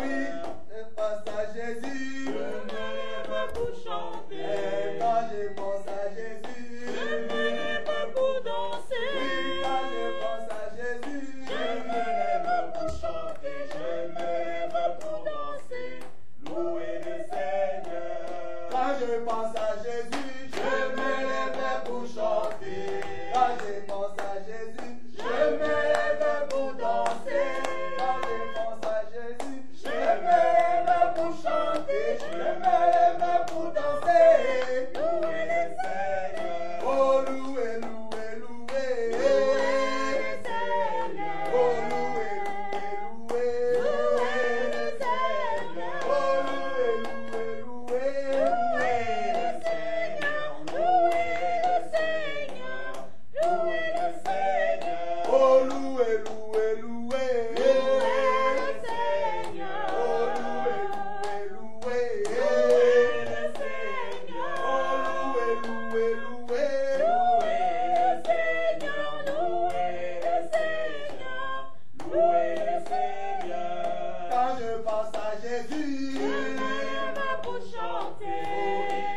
Oui, je pense à Jésus. Je me lève pour chanter. Et quand je pense à Jésus, Je me lève pour danser. oui, quand je pense à Jésus, Je me lève pour chanter. Je me lève pour danser. Louer le Seigneur. quand je pense à Jésus, je me lève pour chanter. Quand je pense à Jésus, je me lève pour danser. Quand je pense à Jésus, je me lève pour chanter. Je me lève pour danser. Louer le Seigneur. Oh, louez, louez, louez. Louer le Seigneur. Oh, louez, louez, louez. Louer le Seigneur. Oh, louez, louez, louez. Louer le Seigneur. Louer le Seigneur. Louer le Seigneur. Oh, louez, louez, louez. Louer le Seigneur. Oh, louez, louez, louez. Louer le Seigneur. Oh, louez, louez, louez. Louer le Seigneur. Louer le Seigneur. Louer le Seigneur. Quand je pense à Jésus, Je me lève pour chanter.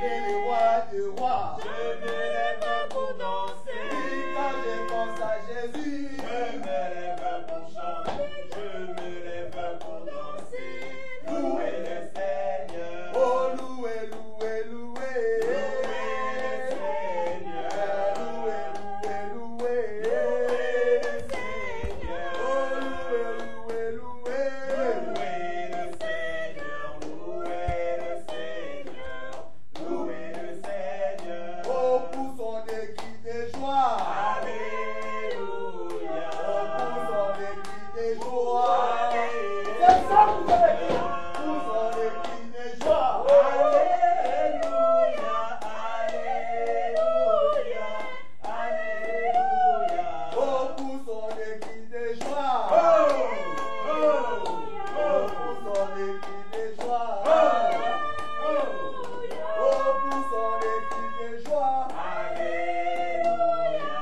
il est le roi des rois. Je me lève pour Oui, danser. quand je pense à Jésus, Je me lève pour chanter. Je me lève pour danser. Louer le Seigneur. oh, louez, louez, louez. Louer le Seigneur. Louez, louez, louez. Louer le Seigneur. Oh, louez, louez, louez. Louer le Seigneur. Louer le Seigneur. Louer le Seigneur. Oh, pour son équipe de joie. Alléluia. Oh, pour son équipe de joie. C'est ça que vous avez dit. Pour son équipe de joie. Alléluia. Alléluia. Alléluia. Oh, pour son équipe de joie. Oh, oh, Oh, pour son équipe de joie. oh. Oh, pour son équipe de joie. Alléluia.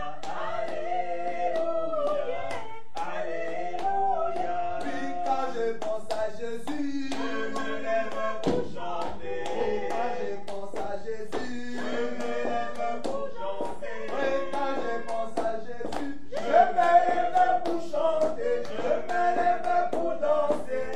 Alléluia. Alléluia. Puis quand je pense à Jésus, Je me lève pour chanter. quand je pense à Jésus, Je me lève pour chanter. oui, quand je pense à Jésus, je me lève pour chanter, je me lève pour danser,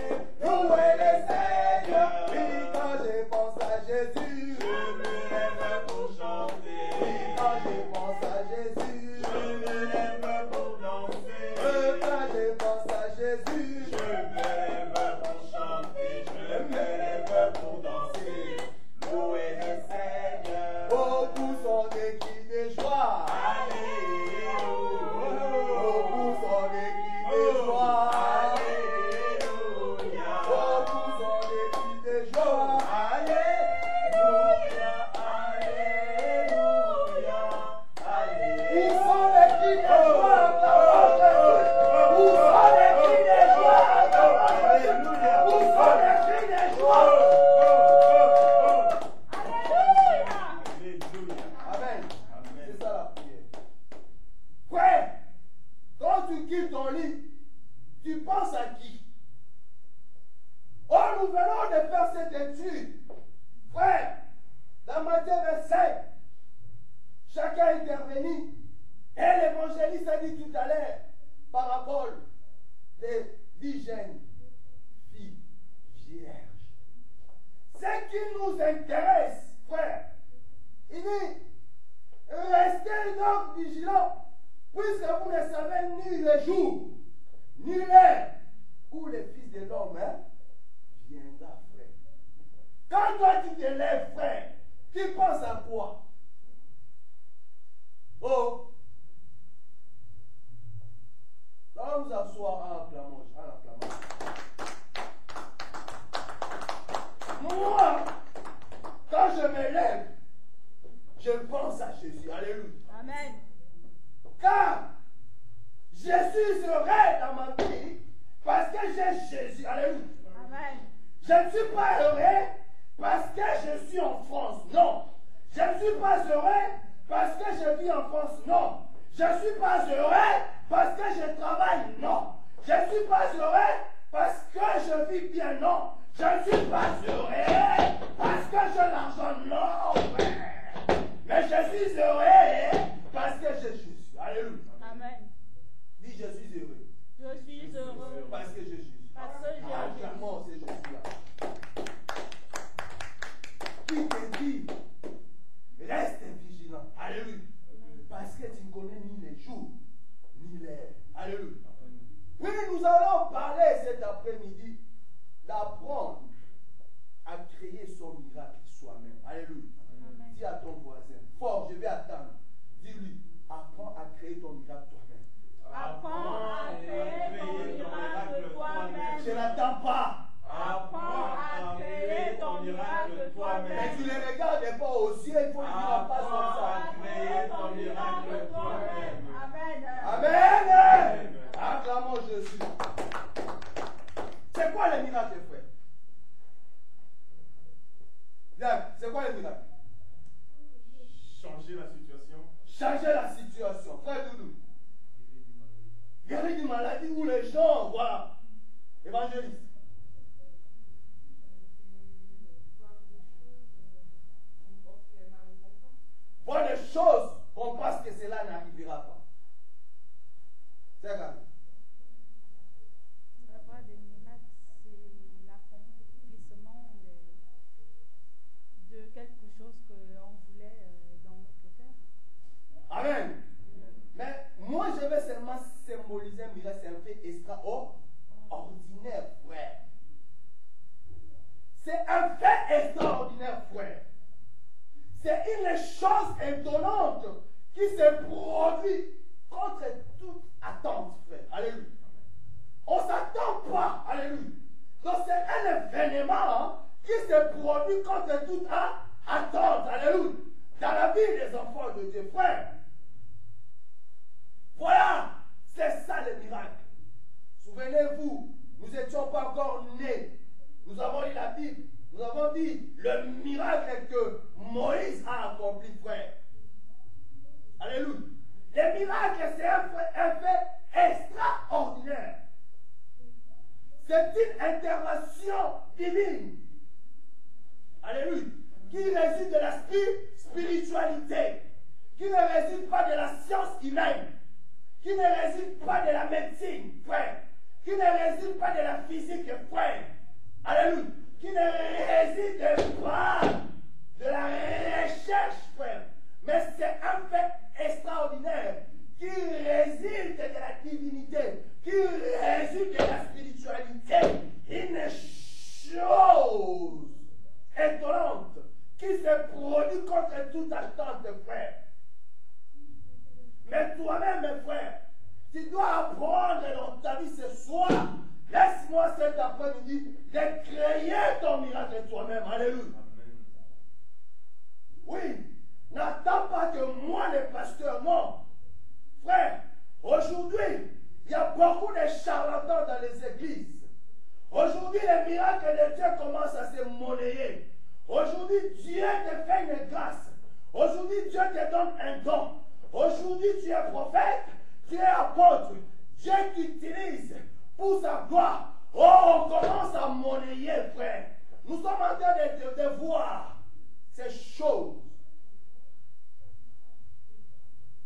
louer le Seigneur. Oui, quand je pense à Jésus, Je me lève pour chanter. oui, quand je pense à Jésus, Je me lève pour danser. quand je pense à Jésus, Je me lève pour chanter. Je me lève pour danser. Louer le Seigneur. oh, pour son équipe de joie. Alléluia. Oh, pour son équipe de joie. Alléluia. Oh, pour son équipe de joie. Alléluia. Alléluia. Où sont les cris de joie? Où sont les cris de joie? Où sont les cris de joie? Amen. C'est ça la prière. Frère, quand tu quittes ton lit, tu penses à qui? Oh, nous venons de faire cette étude. Frère, dans Matthieu 25, chacun est intervenu. Et l'évangéliste a dit tout à l'heure, parabole des 10 jeunes filles vierges. Ce qui nous intéresse, frère, il dit, restez donc vigilants, puisque vous ne savez ni le jour, ni l'heure où le Fils de l'homme viendra, frère. Quand toi tu te lèves, frère, tu penses à quoi? Oh, allons nous asseoir en acclamant. Moi, quand je me lève, je pense à Jésus. Alléluia. Amen. Car Jésus serait dans ma vie parce que j'ai Jésus. Alléluia. Amen. Je ne suis pas heureux parce que je suis en France. Non. Je ne suis pas heureux parce que je vis en France. Non. Je ne suis pas heureux parce que je travaille. Non. Je ne suis pas heureux parce que je vis bien, non. Je ne suis pas heureux parce que j'ai l'argent, non, frère. Mais je suis heureux parce que j'ai Jésus. Alléluia. Amen. Dis, je suis heureux. Je suis heureux. Parce que j'ai Jésus. Parce que j'ai Jésus. Clairement, c'est Jésus-là. Qui te dit, reste vigilant. Alléluia. Parce que tu ne connais ni les jours, ni l'heure. Alléluia. Oui, nous allons parler cet après-midi d'apprendre à créer son miracle soi-même. Alléluia. Amen. Dis à ton voisin, fort, je vais attendre. Dis-lui, apprends à créer ton miracle toi-même. Apprends à créer ton miracle toi-même. Je n'attends pas. Apprends à créer ton miracle toi-même. Mais tu ne les regardes pas aux yeux, il faut lui dire en face comme ça. Créer ton miracle toi-même. Amen. Amen. Acclamons Jésus. C'est quoi le miracle, frère? Bien, c'est quoi le miracle? Changer la situation. Changer la situation. Frère Doudou. Guérir d'une maladie où les gens, voilà, évangéliste. Voir des choses qu'on pense que cela n'arrivera pas. C'est grave. Avoir des miracles, c'est l'accomplissement de quelque chose qu'on voulait dans notre cœur. Amen. Mais moi, je vais seulement symboliser un miracle, c'est un fait extraordinaire, frère. C'est un fait extraordinaire, frère. C'est une chose étonnante qui se produit contre toute attente, frère. Alléluia. On ne s'attend pas. Alléluia. Donc c'est un événement qui se produit contre toute attente. Alléluia. Dans la vie des enfants de Dieu, frère. Voilà. C'est ça le miracle. Souvenez-vous, nous n'étions pas encore nés. Nous avons lu la Bible. Nous avons dit le miracle que Moïse a accompli, frère. Alléluia. Le miracle, c'est un fait extraordinaire. C'est une intervention divine. Alléluia. Qui réside de la spiritualité. Qui ne réside pas de la science humaine. Qui ne réside pas de la médecine, frère. Qui ne réside pas de la physique, frère. Alléluia. Qui ne réside pas de la recherche, frère. Mais c'est un fait extraordinaire qui réside de la divinité, qui réside de la spiritualité. Une chose étonnante qui se produit contre toute attente, frère. Mais toi-même, mes frères, tu dois apprendre dans ta vie ce soir. Laisse-moi cet après-midi de créer ton miracle toi-même. Alléluia. Amen. Oui, n'attends pas que moi, le pasteur, non. Frère, aujourd'hui, il y a beaucoup de charlatans dans les églises. Aujourd'hui, les miracles de Dieu commencent à se monnayer. Aujourd'hui, Dieu te fait une grâce. Aujourd'hui, Dieu te donne un don. Aujourd'hui, tu es prophète, tu es apôtre. Dieu t'utilise pour sa gloire. Oh, on commence à monnayer, frère. Nous sommes en train de voir ces choses.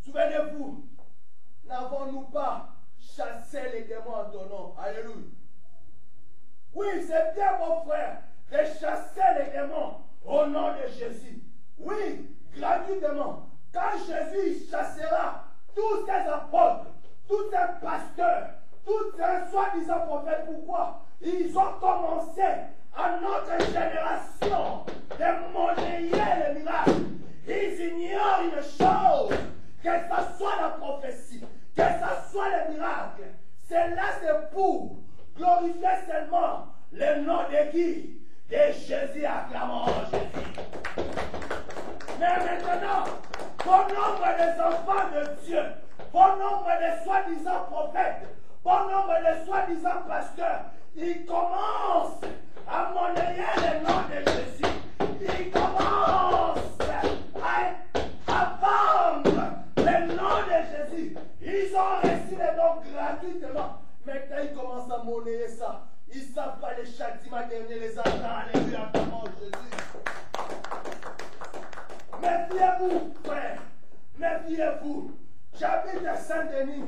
Souvenez-vous, n'avons-nous pas chassé les démons en ton nom? Alléluia. Oui, c'est bien, mon frère, de chasser les démons au nom de Jésus. Oui, gratuitement. Quand Jésus chassera tous ses apôtres, tous ses pasteurs, tous ces soi-disant prophètes, pourquoi? Ils ont commencé à notre génération de monnayer le miracle. Ils ignorent une chose, que ce soit la prophétie, que ce soit le miracle. Cela c'est pour glorifier seulement le nom de qui? De Jésus, acclamons Jésus. Mais maintenant, bon nombre des enfants de Dieu, bon nombre de soi-disant prophètes, bon nombre de soi-disant pasteurs, ils commencent à monnayer le nom de Jésus. Ils commencent à vendre le nom de Jésus. Ils ont reçu les dons gratuitement. Maintenant, ils commencent à monnayer ça. Seigneur les attend. Alléluia, comment Jésus. Méfiez-vous, frère. Méfiez-vous. J'habite à Saint-Denis.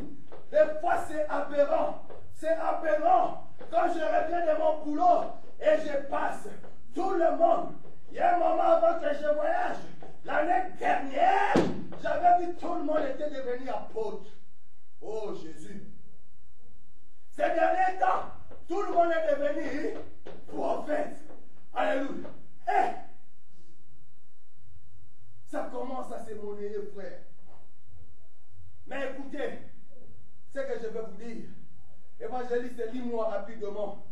Des fois, c'est aberrant. C'est aberrant. Quand je reviens de mon boulot et je passe, tout le monde. Il y a un moment avant que je voyage. L'année dernière, j'avais vu tout le monde était devenu apôtre. Oh Jésus. Ces derniers temps, tout le monde est devenu prophète. Alléluia. Eh, ça commence à se monnayer, frère. Mais écoutez, ce que je vais vous dire, évangéliste, lis-moi rapidement.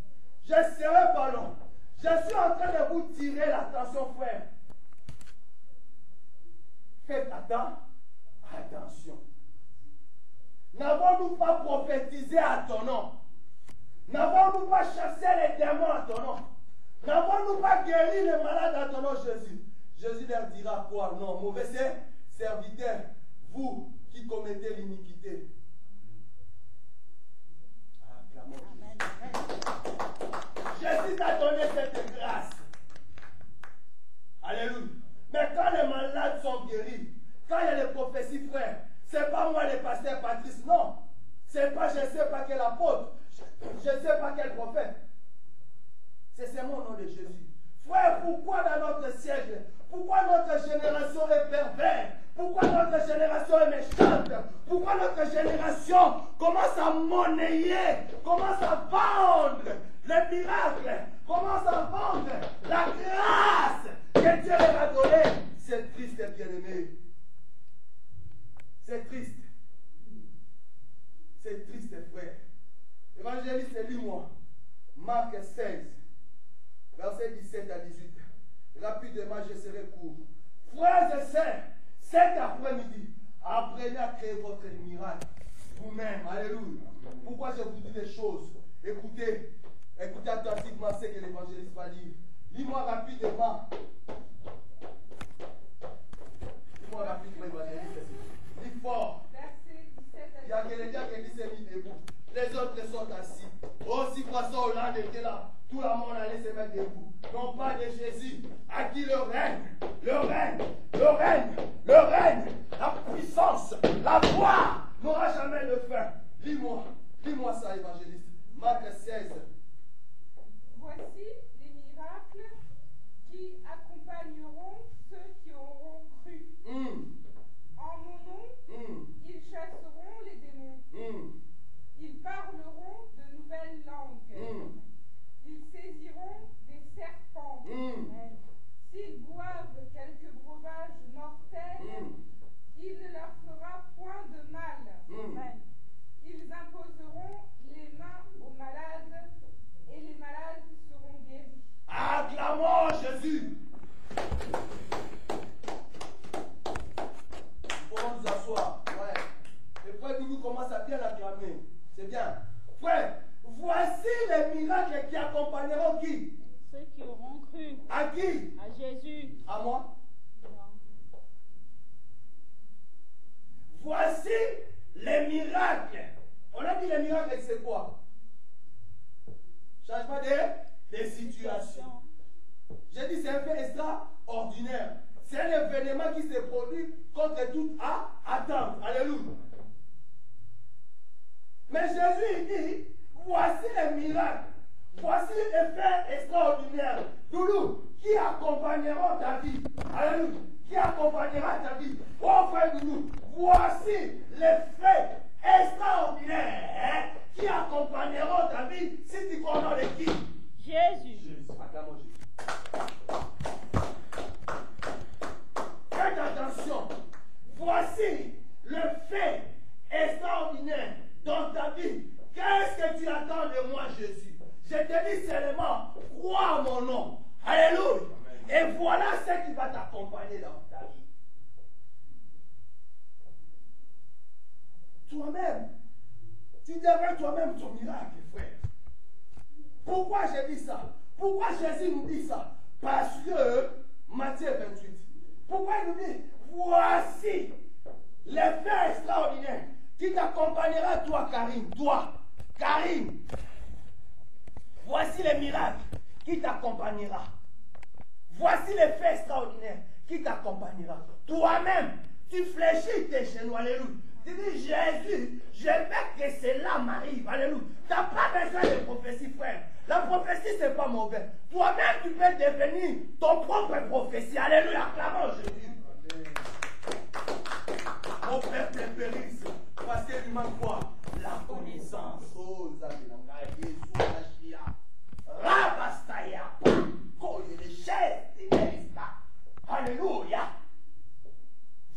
Je serai pas long. Je suis en train de vous tirer l'attention, frère. Faites attention. N'avons-nous pas prophétisé à ton nom? N'avons-nous pas chassé les démons à ton nom? N'avons-nous pas guéri les malades à ton nom, Jésus? Jésus leur dira quoi? Non, mauvais serviteur, vous qui commettez l'iniquité. Amen. Jésus t'a donné cette grâce. Alléluia. Mais quand les malades sont guéris, quand il y a les prophéties, frère, c'est pas moi le pasteur Patrice, non. C'est pas je ne sais pas quel apôtre, je ne sais pas quel prophète. C'est mon nom de Jésus. Frère, pourquoi dans notre siècle, pourquoi notre génération est perverse? Pourquoi notre génération est méchante? Pourquoi notre génération commence à monnayer, commence à vendre les miracles, commence à vendre la grâce que Dieu leur a donnée? C'est triste, bien-aimé. C'est triste. C'est triste, frère. Évangéliste, lis-moi. Marc 16, versets 17 à 18. Rapidement, je serai court. Frères et sœurs, cet après-midi, apprenez à créer votre miracle vous-même. Alléluia. Pourquoi je vous dis des choses? Écoutez attentivement ce que l'évangéliste va dire. Lis-moi rapidement. Lis-moi rapidement, évangéliste. Lis fort. Il y a quelqu'un qui s'est mis debout. Les autres sont assis. Aussi, François Hollande était là. Tout le monde allait se mettre debout. Non pas de Jésus, à qui le règne, la puissance, la gloire n'aura jamais de fin. Lis-moi ça, évangéliste. Marc 16. Voici les miracles qui accompagneront ceux qui auront cru. En mon nom, ils chasseront les démons. Ils parleront de nouvelles langues. Ils saisiront des serpents. S'ils boivent quelques breuvages mortels, il ne leur fera point de mal. Ils imposeront les mains aux malades et les malades seront guéris. Acclamons Jésus. Nous pouvons nous asseoir. Ouais. Et frère Doudou commence à bien acclamer. C'est bien. Frère, voici les miracles qui accompagneront qui? Ceux qui auront cru. À qui? À Jésus. À moi? Non. Voici les miracles. On a dit les miracles, c'est quoi? Changement des situations. J'ai dit c'est un fait extraordinaire. C'est un événement qui se produit contre toute attente. Alléluia. Mais Jésus il dit, voici les miracles. Voici les faits extraordinaires. Doudou, qui accompagneront ta vie? Alléluia. Qui accompagnera ta vie? Oh frère Doudou, voici les faits extraordinaires qui accompagneront ta vie si tu connais de qui? Jésus. Acclamons Jésus. Faites attention. Voici le fait extraordinaire dans ta vie. Qu'est-ce que tu attends de moi, Jésus? Je te dis seulement, crois à mon nom. Alléluia. Et voilà ce qui va t'accompagner dans ta vie. Toi-même, tu devrais toi-même ton miracle, frère. Pourquoi j'ai dit ça? Pourquoi Jésus nous dit ça? Parce que, Matthieu 28, pourquoi il nous dit, voici les faits extraordinaires qui t'accompagnera, toi, Karim. Toi, Karim. Voici les miracles qui t'accompagnera. Voici l'effet extraordinaire qui t'accompagnera. Toi-même, tu fléchis tes genoux, alléluia. Tu dis, Jésus, je veux que cela m'arrive, alléluia. Tu n'as pas besoin de prophétie, frère. La prophétie, ce n'est pas mauvais. Toi-même, tu peux devenir ton propre prophétie, alléluia. Acclamons Jésus. Mon peuple périsse, parce qu'il lui manque quoi? La connaissance. Oh, Zabelanga, Jésus, Achia, Rabastaya, Koye de chaises, alléluia.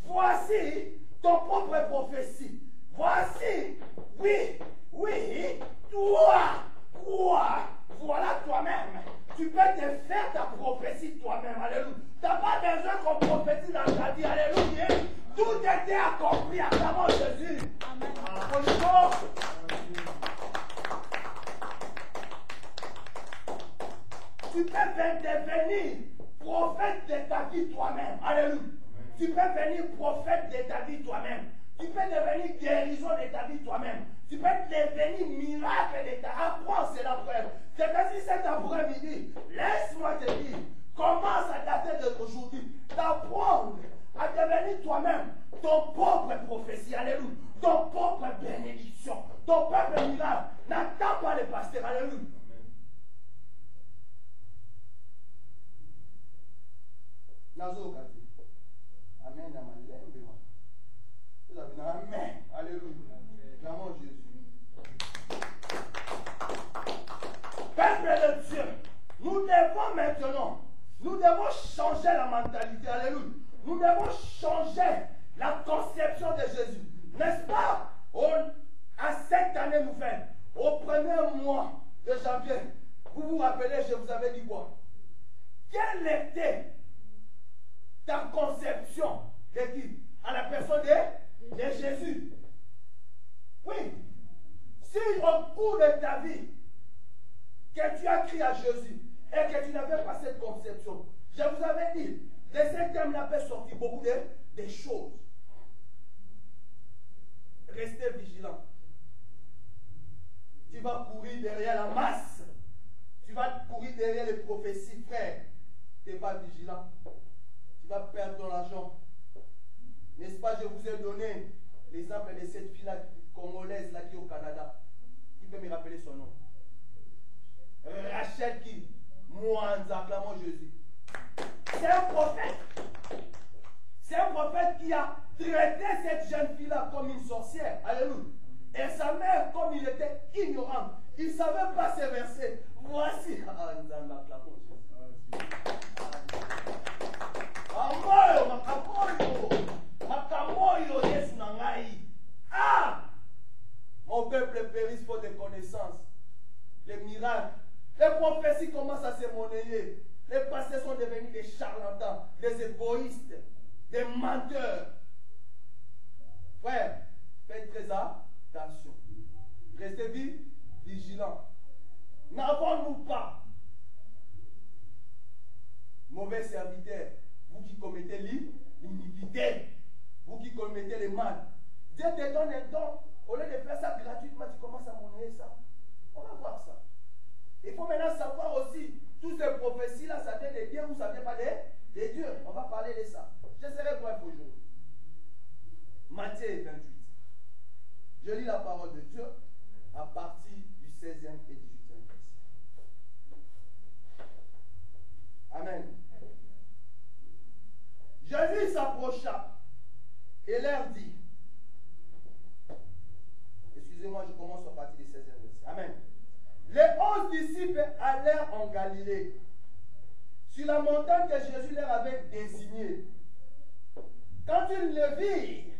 Voici ton propre prophétie. Voici, oui, toi, voilà toi-même. Tu peux te faire ta prophétie toi-même, alléluia. Tu n'as pas besoin qu'on prophétise dans ta vie, alléluia. Tout était accompli à travers Jésus. Amen. Tu peux devenir prophète de ta vie toi-même. Alléluia. Tu peux devenir prophète de ta vie toi-même. Tu peux devenir guérison de ta vie toi-même. Tu peux devenir miracle de ta vie. Apprends cela, frère. C'est que si cet après-midi, laisse-moi te dire, commence à dater d'aujourd'hui, d'apprendre à devenir toi-même ton propre prophétie. Alléluia. Ton propre bénédiction. Ton propre miracle. N'attends pas le pasteur. Alléluia. Nazo kati. Amen. Amen. Alléluia. Clamons Jésus. Peuple de Dieu, nous devons maintenant, nous devons changer la mentalité. Alléluia. Nous devons changer la conception de Jésus. N'est-ce pas? À cette année nouvelle, au premier mois de janvier, vous vous rappelez, je vous avais dit quoi? Quelle était ta conception de qui? À la personne de Jésus. Oui. Si au cours de ta vie, que tu as crié à Jésus et que tu n'avais pas cette conception, je vous avais dit, de ce thème-là peut sortir beaucoup de choses. Restez vigilants. Tu vas courir derrière la masse. Tu vas courir derrière les prophéties, frère. Tu n'es pas vigilant. Tu vas perdre ton argent. N'est-ce pas, je vous ai donné l'exemple de cette fille-là, congolaise-là qui est au Canada. Qui peut me rappeler son nom? Rachel qui? Mouanza, acclamons Jésus. C'est un prophète. C'est un prophète qui a traité cette jeune fille-là comme une sorcière. Alléluia. Et sa mère, comme il était ignorant, il ne savait pas ses versets. Voici. Ah! Mon peuple périsse pour des connaissances. Les miracles. Les prophéties commencent à se monnayer. Les pasteurs sont devenus des charlatans, des égoïstes, des menteurs. Frère, faites très attention. Restez vigilants. N'avons-nous pas, mauvais serviteurs, vous qui commettez l'iniquité, vous qui commettez le mal. Dieu te donne un don. Au lieu de faire ça gratuitement, tu commences à monnayer ça. On va voir ça. Il faut maintenant savoir aussi, toutes ces prophéties-là, ça vient de Dieu ou ça vient pas de Dieu. On va parler de ça. Je serai bref aujourd'hui. Matthieu 28. Je lis la parole de Dieu à partir du 16e et 18e verset. Amen. Jésus s'approcha et leur dit, excusez-moi, je commence à partir du 16e verset. Amen. Les 11 disciples allèrent en Galilée, sur la montagne que Jésus leur avait désignée. Quand ils le virent,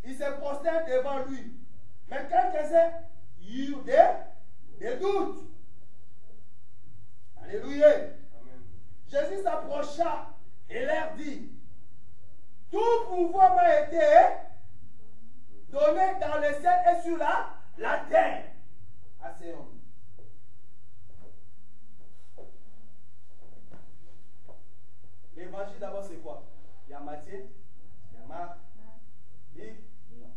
ils se prostèrent devant lui. Mais quelques-uns eurent des doutes. Alléluia. Amen. Jésus s'approcha et leur dit, tout pouvoir m'a été donné dans le ciel et sur la terre. Asseyons-nous. L'évangile d'abord c'est quoi? Il y a Matthieu, il y a Marc, Luc, Jean.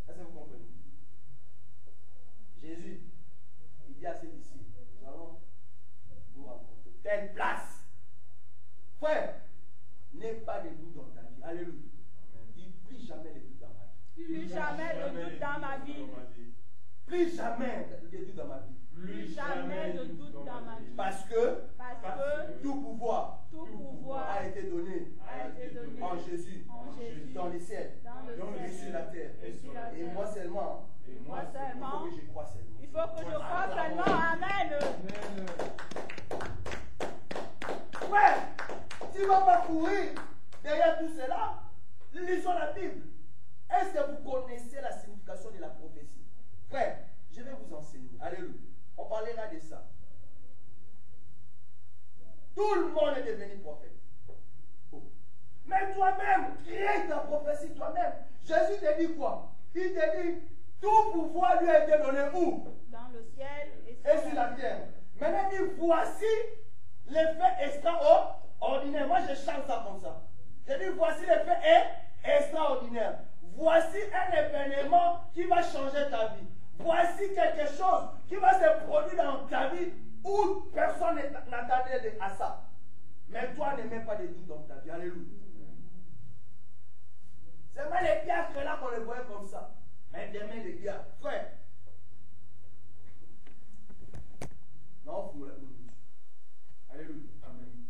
Est-ce que vous comprenez? Jésus, il dit à ses disciples, nous allons quelle place. Frère, n'aie pas de doute dans ta vie. Alléluia. Dis plus jamais de doute dans ma vie. Plus jamais de doute dans ma vie. Plus jamais de doute dans ma vie. Plus jamais de doute dans ma vie. Parce que tout pouvoir a été donné en Jésus, dans les ciels, et sur la terre. Et moi seulement, il faut que je croie seulement. Il faut que je croie seulement. Amen. Ouais, tu ne vas pas courir derrière tout cela. Lisons la Bible. Est-ce que vous connaissez la signification de la prophétie? Frère, je vais vous enseigner. Alléluia. On parlera de ça. Tout le monde est devenu prophète. Oh. Mais toi-même, crée ta prophétie toi-même. Jésus te dit quoi? Il te dit, tout pouvoir lui a été donné où? Dans le ciel Et sur la terre. Maintenant, il dit, voici l'effet extraordinaire. Moi, je chante ça comme ça. Je dis, voici l'effet extraordinaire. Voici un événement qui va changer ta vie. Voici quelque chose qui va se produire dans ta vie où personne n'attendait à ça. Mais toi, ne mets pas de doute dans ta vie. Alléluia. C'est pas les diacres là qu'on les voyait comme ça. Mais demain, les diacres, frère. Non, vous la bouche. Alléluia. Amen.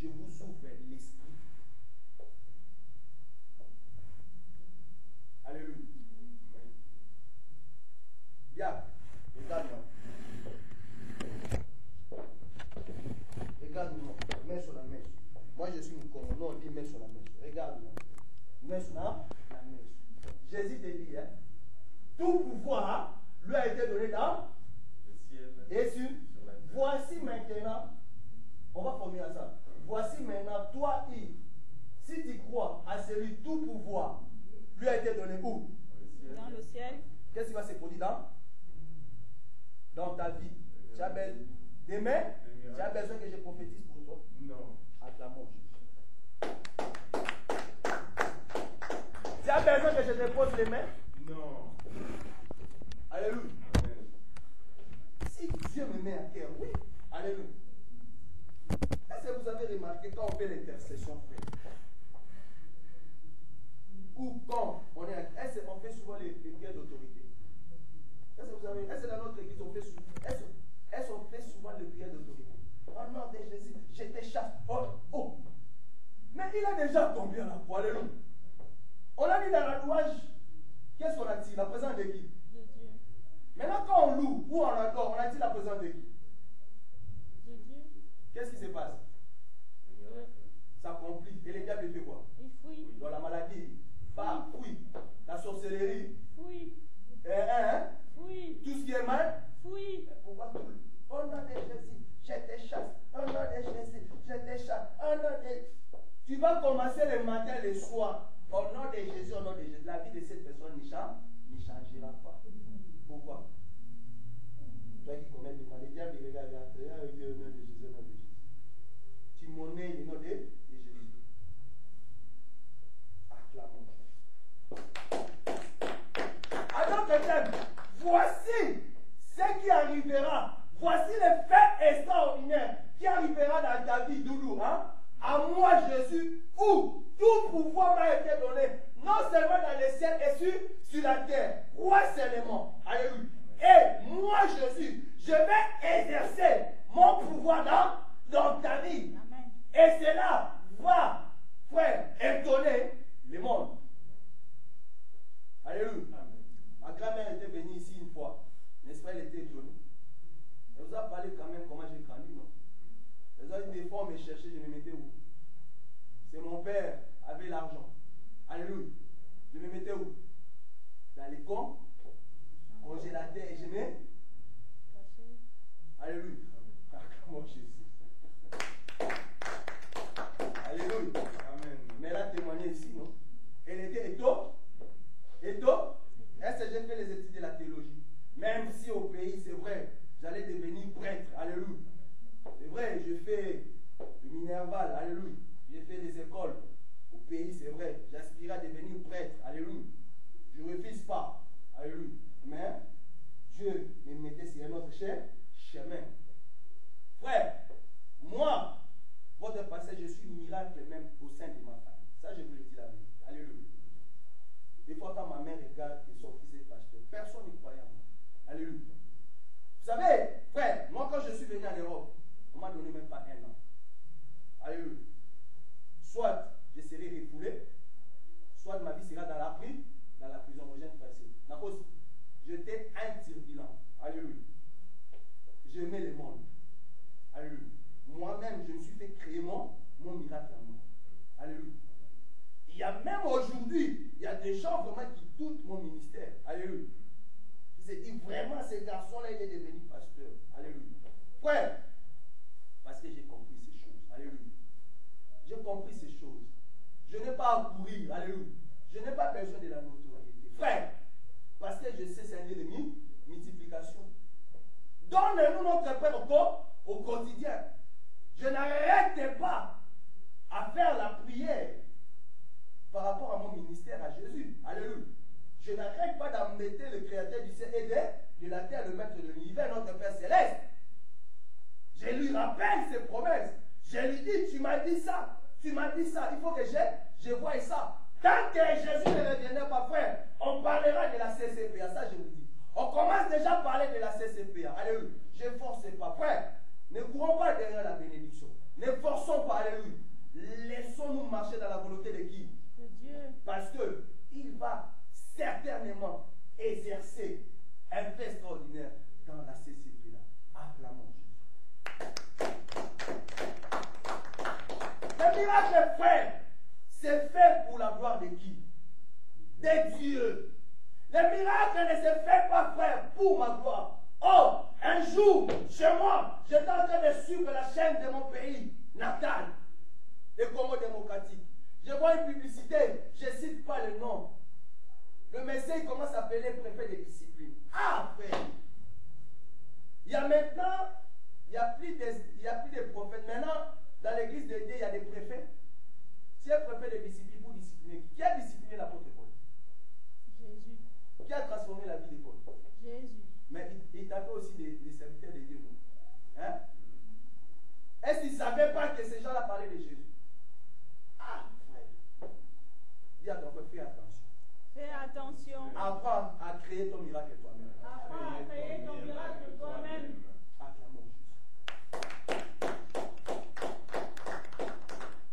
Je vous ouvre l'esprit. Alléluia. Bien, regarde-moi. Regarde-moi. Mets sur la mèche. Moi, je suis une Congo. Non, on dit mets sur la mèche. Regarde-moi. Mets sur la mèche. Jésus te dit, hein, tout pouvoir lui a été donné dans Le ciel. et sur. La terre. Voici maintenant, on va formuler ça. Voici maintenant, toi, si tu crois à celui tout pouvoir lui a été donné où? dans le ciel. Qu'est-ce qui va se produire dans ta vie? Tu as besoin demain, tu as besoin que je prophétise pour toi. Non. Acclamons Jésus. Tu as besoin que je te pose les mains? Non. Alléluia. Amen. Si Dieu me met à cœur, oui. Alléluia. Est-ce que vous avez remarqué quand on fait l'intercession, frère? Ou quand on est à... Est-ce qu'on fait souvent les prières d'autorité? Est-ce que vous avez... Est-ce que dans notre église, on fait souvent... Est-ce qu'on fait souvent les prières d'autorité? Oh non, de Jésus, je te chasse. Oh. Mais il a déjà tombé à la croix. Alléluia. On a dit dans la louange, qu'est-ce qu'on a dit? La présence de qui? De Dieu. Maintenant, quand on loue ou on adore, on a dit la présence de qui? De Dieu. Qu'est-ce qui se passe? Ça accomplit. Et le diable fait quoi? Il fuit. Dans la maladie, pas fuit. La sorcellerie, Fuit. Fuit. tout ce qui est mal. Fuit. Pourquoi tout? Au nom de Jésus, je te chasse. Au nom de Jésus, je te chasse. Au nom de... Tu vas commencer le matin, le soir. Au nom de Jésus, au nom de Jésus. La vie de cette personne ne changera pas. Pourquoi? Toi qui connais le mal, le diable regarde, au nom de Jésus, au nom de Jésus. Tu monnaies le nom de Jésus. Acclamons. Alors que voici ce qui arrivera. Voici le fait extraordinaire qui arrivera dans ta vie, Doudou. Hein? À moi, Jésus, où tout pouvoir m'a été donné, non seulement dans le ciel et sur la terre. Crois seulement. Alléluia. Et moi, Jésus, je vais exercer mon pouvoir dans ta vie. Amen. Et cela va, frère, étonner le monde. Alléluia. Ma grand-mère était venue ici une fois. N'est-ce pas, elle était étonnée. Elle vous a parlé quand même comment j'ai grandi, non? Elle a dit des fois on me cherchait, je me mettais où? C'est mon père avait l'argent. Alléluia. Je me mettais où? Dans les congélateurs et je me... Alléluia. Comment Jésus. Alléluia. Amen. Mais elle a témoigné ici, non? Elle était étonnée. Est-ce que j'ai fait les études de la théologie? Même si au pays, c'est vrai, j'allais devenir prêtre. Alléluia. C'est vrai, je fais le Minerval. Alléluia. J'ai fait des écoles. Au pays, c'est vrai. J'aspirais à devenir prêtre. Alléluia. Je ne refuse pas. Alléluia. Mais Dieu me mettait sur un autre chemin. Frère, m'a donné même pas 1 an. Alléluia. Soit je serai refoulé, soit ma vie sera dans la prison, mon jeune frère. J'étais un turbulent. Alléluia. J'aimais le monde. Alléluia. Moi-même, je me suis fait créer mon miracle à moi. Alléluia. Il y a même aujourd'hui, il y a des gens vraiment qui doutent mon ministère. Alléluia. Ils se disent vraiment, ce garçon-là, il est devenu pasteur. Alléluia. Ouais. Parce que j'ai compris ces choses. Alléluia. J'ai compris ces choses. Je n'ai pas à courir. Alléluia. Je n'ai pas besoin de la notoriété. Frère, parce que je sais c'est un lieu de multiplication. Donne-nous notre pain au quotidien. Je n'arrête pas à faire la prière par rapport à mon ministère à Jésus. Alléluia. Je n'arrête pas d'embêter le Créateur du ciel et de la terre, le maître de l'univers, notre Père céleste. Je lui rappelle ses promesses. Je lui dis, tu m'as dit ça. Tu m'as dit ça. Il faut que je voie ça. Tant que Jésus ne reviendra pas, frère, on parlera de la CCPA. Ça, je vous dis. On commence déjà à parler de la CCPA. Alléluia. Je ne force pas. Frère, ne courons pas derrière la bénédiction. Ne forçons pas. Alléluia. Laissons-nous marcher dans la volonté de qui? De Dieu. Parce qu'il va certainement exercer un fait extraordinaire dans la CCPA. Acclamons Jésus. Le miracle, frère, c'est fait pour la gloire de qui? De Dieu. Le miracle ne se fait pas, frère, pour ma gloire. Oh, un jour, chez moi, j'étais en train de suivre la chaîne de mon pays natal, le Congo démocratique. Je vois une publicité, je ne cite pas le nom. Le Messie commence à appeler préfet de discipline. Ah, frère! Il y a maintenant, il n'y a plus de prophètes. Maintenant, dans l'église de Dieu, il y a des préfets. Si un préfet de discipline pour discipliner, qui a discipliné l'apôtre Paul? Jésus. Qui a transformé la vie de Paul? Jésus. Mais il tapait aussi des serviteurs de Dieu. Hein? Est-ce qu'ils ne savaient pas que ces gens-là parlaient de Jésus? Ah, frère. Dis à ton frère, fais attention. Fais attention. Apprends à créer ton miracle toi-même. Apprends à créer ton miracle toi-même. Acclamons Jésus.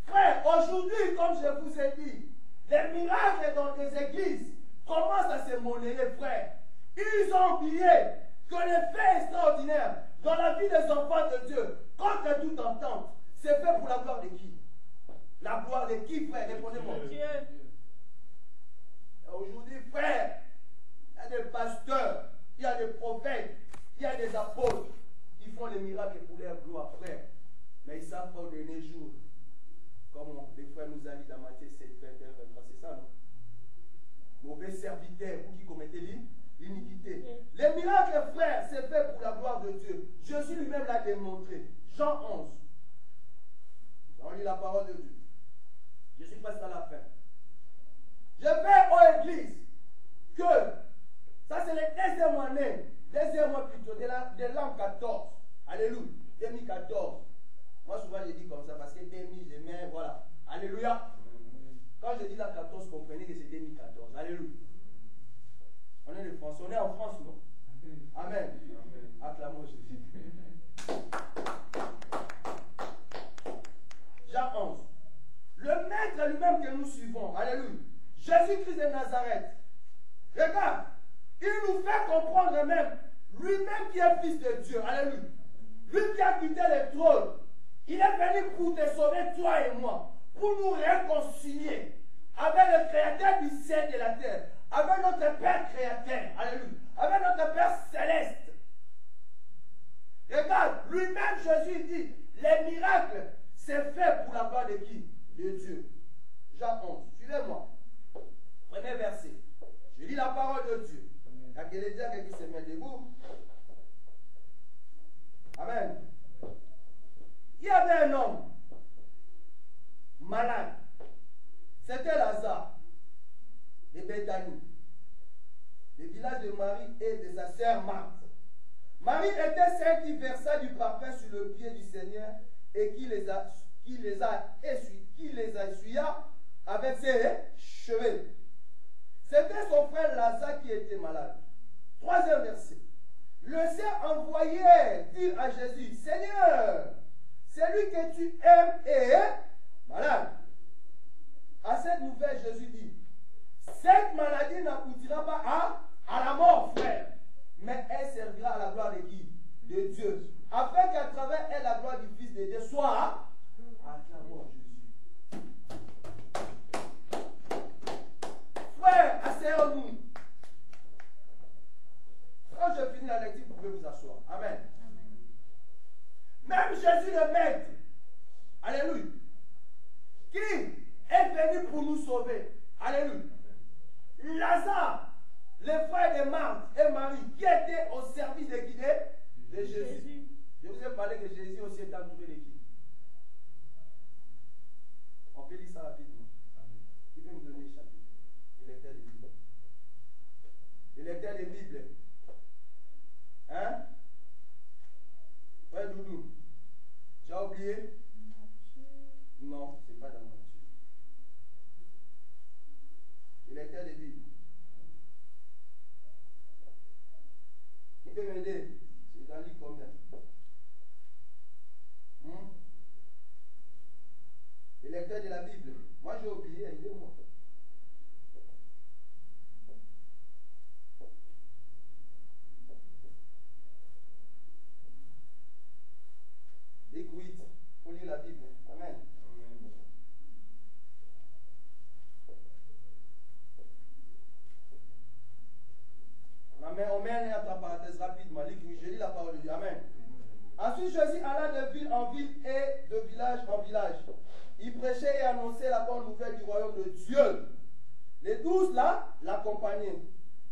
Frère, aujourd'hui, comme je vous ai dit, les miracles dans des églises commencent à se monnayer, frère. Ils ont oublié que les faits extraordinaires dans la vie des enfants de Dieu, contre toute entente, c'est fait pour la gloire de qui? La gloire de qui, frère? Répondez-moi. Dieu. Aujourd'hui, frère, il y a des pasteurs, il y a des prophètes, il y a des apôtres qui font les miracles pour leur gloire, frère. Mais ils ne savent pas au dernier jour. Comme les frères nous a dit dans Matthieu 7, 21, 23, c'est ça, non? Mauvais serviteurs, vous qui commettez l'iniquité. Les miracles, frère, c'est fait pour la gloire de Dieu. Jésus lui-même l'a démontré. Jean 11. On lit la parole de Dieu. Je suis presque à la fin. Je vais aux églises que, ça c'est le deuxième mois plutôt, de l'an 14. Alléluia. 2014. Moi souvent je dis comme ça parce que 2000, je mets, voilà. Alléluia. Quand je dis l'an 14, comprenez que c'est 2014. Alléluia. On est de France, on est en France, non? Amen. Acclamons Jésus. Jean 11. Le maître lui-même que nous suivons, alléluia, Jésus-Christ de Nazareth, regarde, il nous fait comprendre même, lui-même qui est fils de Dieu, alléluia, lui qui a quitté le trône, il est venu pour te sauver, toi et moi, pour nous réconcilier avec le Créateur du ciel et de la terre, avec notre Père Créateur, alléluia, avec notre Père Céleste. Regarde, lui-même Jésus dit, les miracles, c'est fait pour la gloire de qui? De Dieu. Jean 11, suivez-moi. Premier verset. Je lis la parole de Dieu. Il y a quelqu'un qui se met debout. Amen. Il y avait un homme malade. C'était Lazare de Béthanie, le village de Marie et de sa sœur Marthe. Marie était celle qui versa du parfum sur le pied du Seigneur et qui les essuya avec ses cheveux. C'était son frère Lazare qui était malade. Troisième verset. Le Seigneur envoyait dire à Jésus, Seigneur, celui que tu aimes est malade. À cette nouvelle, Jésus dit, cette maladie n'aboutira pas à la mort, frère, mais elle servira à la gloire de qui? De Dieu. Afin qu'à travers elle, la gloire du Fils de Dieu soit acclamons Jésus. Frère, asseyons-nous. Quand je finis la lecture, vous pouvez vous asseoir. Amen. Même Jésus le Maître, alléluia, qui est venu pour nous sauver. Alléluia. Lazare, les frères de Marthe et Marie, qui étaient au service de qui? De Jésus. Je vous ai parlé que Jésus aussi est entouré de qui? On peut lire ça rapidement. Qui peut me donner le chapitre? Il lecteur des Bibles. Il lecteur des Bibles. Hein? Ouais, Doudou. Tu as oublié? Non, c'est pas dans Matthieu. Il lecteur des Bibles. Qui peut m'aider? C'est dans le livre combien? Le lecteur de la Bible. Moi j'ai oublié, aidez-moi. Luc 8, il faut lire la Bible. Amen. Amen. On met un entre parenthèses rapidement. Luc 8, je lis la parole de Dieu. Amen. Ensuite, Jésus alla de ville en ville et de village en village. Il prêchait et annonçait la bonne nouvelle du royaume de Dieu. Les 12 là l'accompagnaient.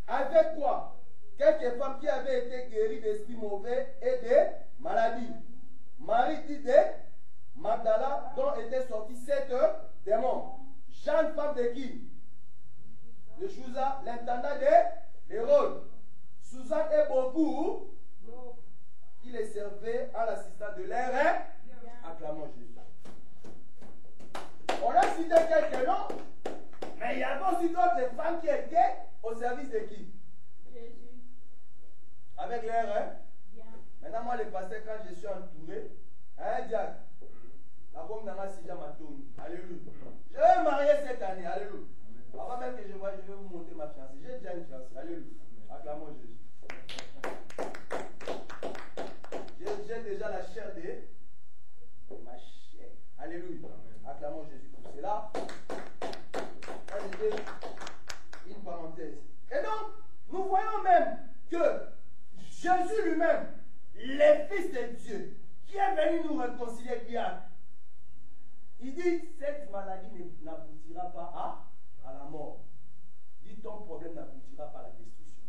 Avec quoi? Quelques femmes qui avaient été guéries d'esprits mauvais et de maladies. Marie dit de Magdala, dont étaient sortis 7 démons. Jeanne, femme de qui? De Chouza, l'intendant de Hérode. Suzanne et beaucoup qui les servaient à l'assistance de l'air. Acclamons Jésus. On a cité quelques noms, mais il y avait aussi d'autres femmes qui étaient au service de qui? Jésus. Avec l'air. Maintenant, moi, les pasteurs, quand je suis entouré, hein, Diane, la bombe dans la Sija Matouni. Alléluia. Je vais me marier cette année. Alléluia. Avant même que je vois, je vais vous monter ma fiancée. J'ai déjà une fiancée. Alléluia. Acclamons Jésus. J'ai déjà la chair de ma chair. Alléluia. Acclamons Jésus pour cela. Ça, c'était une parenthèse. Et donc, nous voyons même que Jésus lui-même, le Fils de Dieu, qui est venu nous réconcilier bien, il dit, cette maladie n'aboutira pas à la mort. Dit, ton problème n'aboutira pas à la destruction.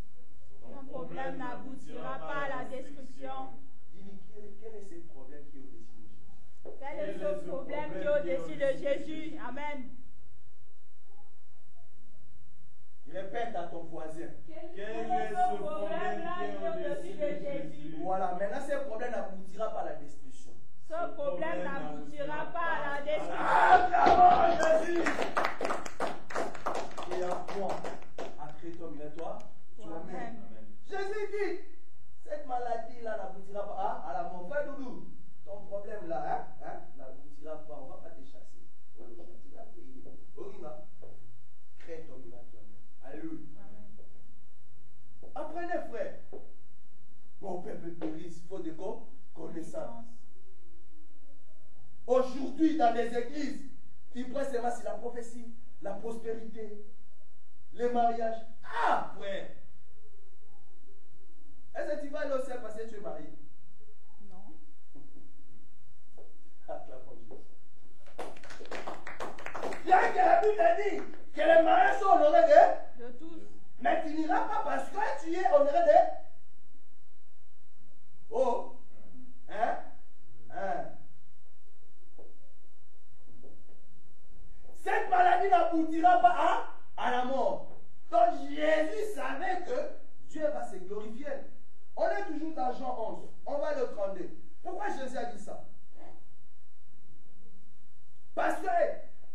Ton problème n'aboutira pas à la destruction. Dis-lui, quel est ce problème qui est au-dessus de Jésus? Quel est ce problème qui est au-dessus de Jésus? Amen. Répète à ton voisin. Quel est ce problème-là qui est au-dessus de Jésus? Voilà, maintenant ce problème n'aboutira pas à la destruction. Ce problème n'aboutira pas à la destruction. Acclamons Jésus! Et en toi, après toi, toi, toi-même. Jésus dit, cette maladie-là n'aboutira pas à la mort. Frère Doudou, ton problème-là n'aboutira pas, on ne va pas te chasser. Crée ton miracle toi-même. Alléluia. Apprenez, frère. Mon peuple périt, faute de connaissance. Aujourd'hui, dans les églises, ils prennent seulement sur la prophétie, la prospérité, les mariages. Ah, frère! Est-ce que tu vas aller au ciel parce que tu es marié? Non. Bien que la Bible dit que les mariés sont honorés De tous. mais tu n'iras pas parce que tu es honoré de. Oh! Hein? Cette maladie n'aboutira pas à la mort. Donc Jésus savait que Dieu va se glorifier. On est toujours dans Jean 11. On va le 32. Pourquoi Jésus a dit ça? Parce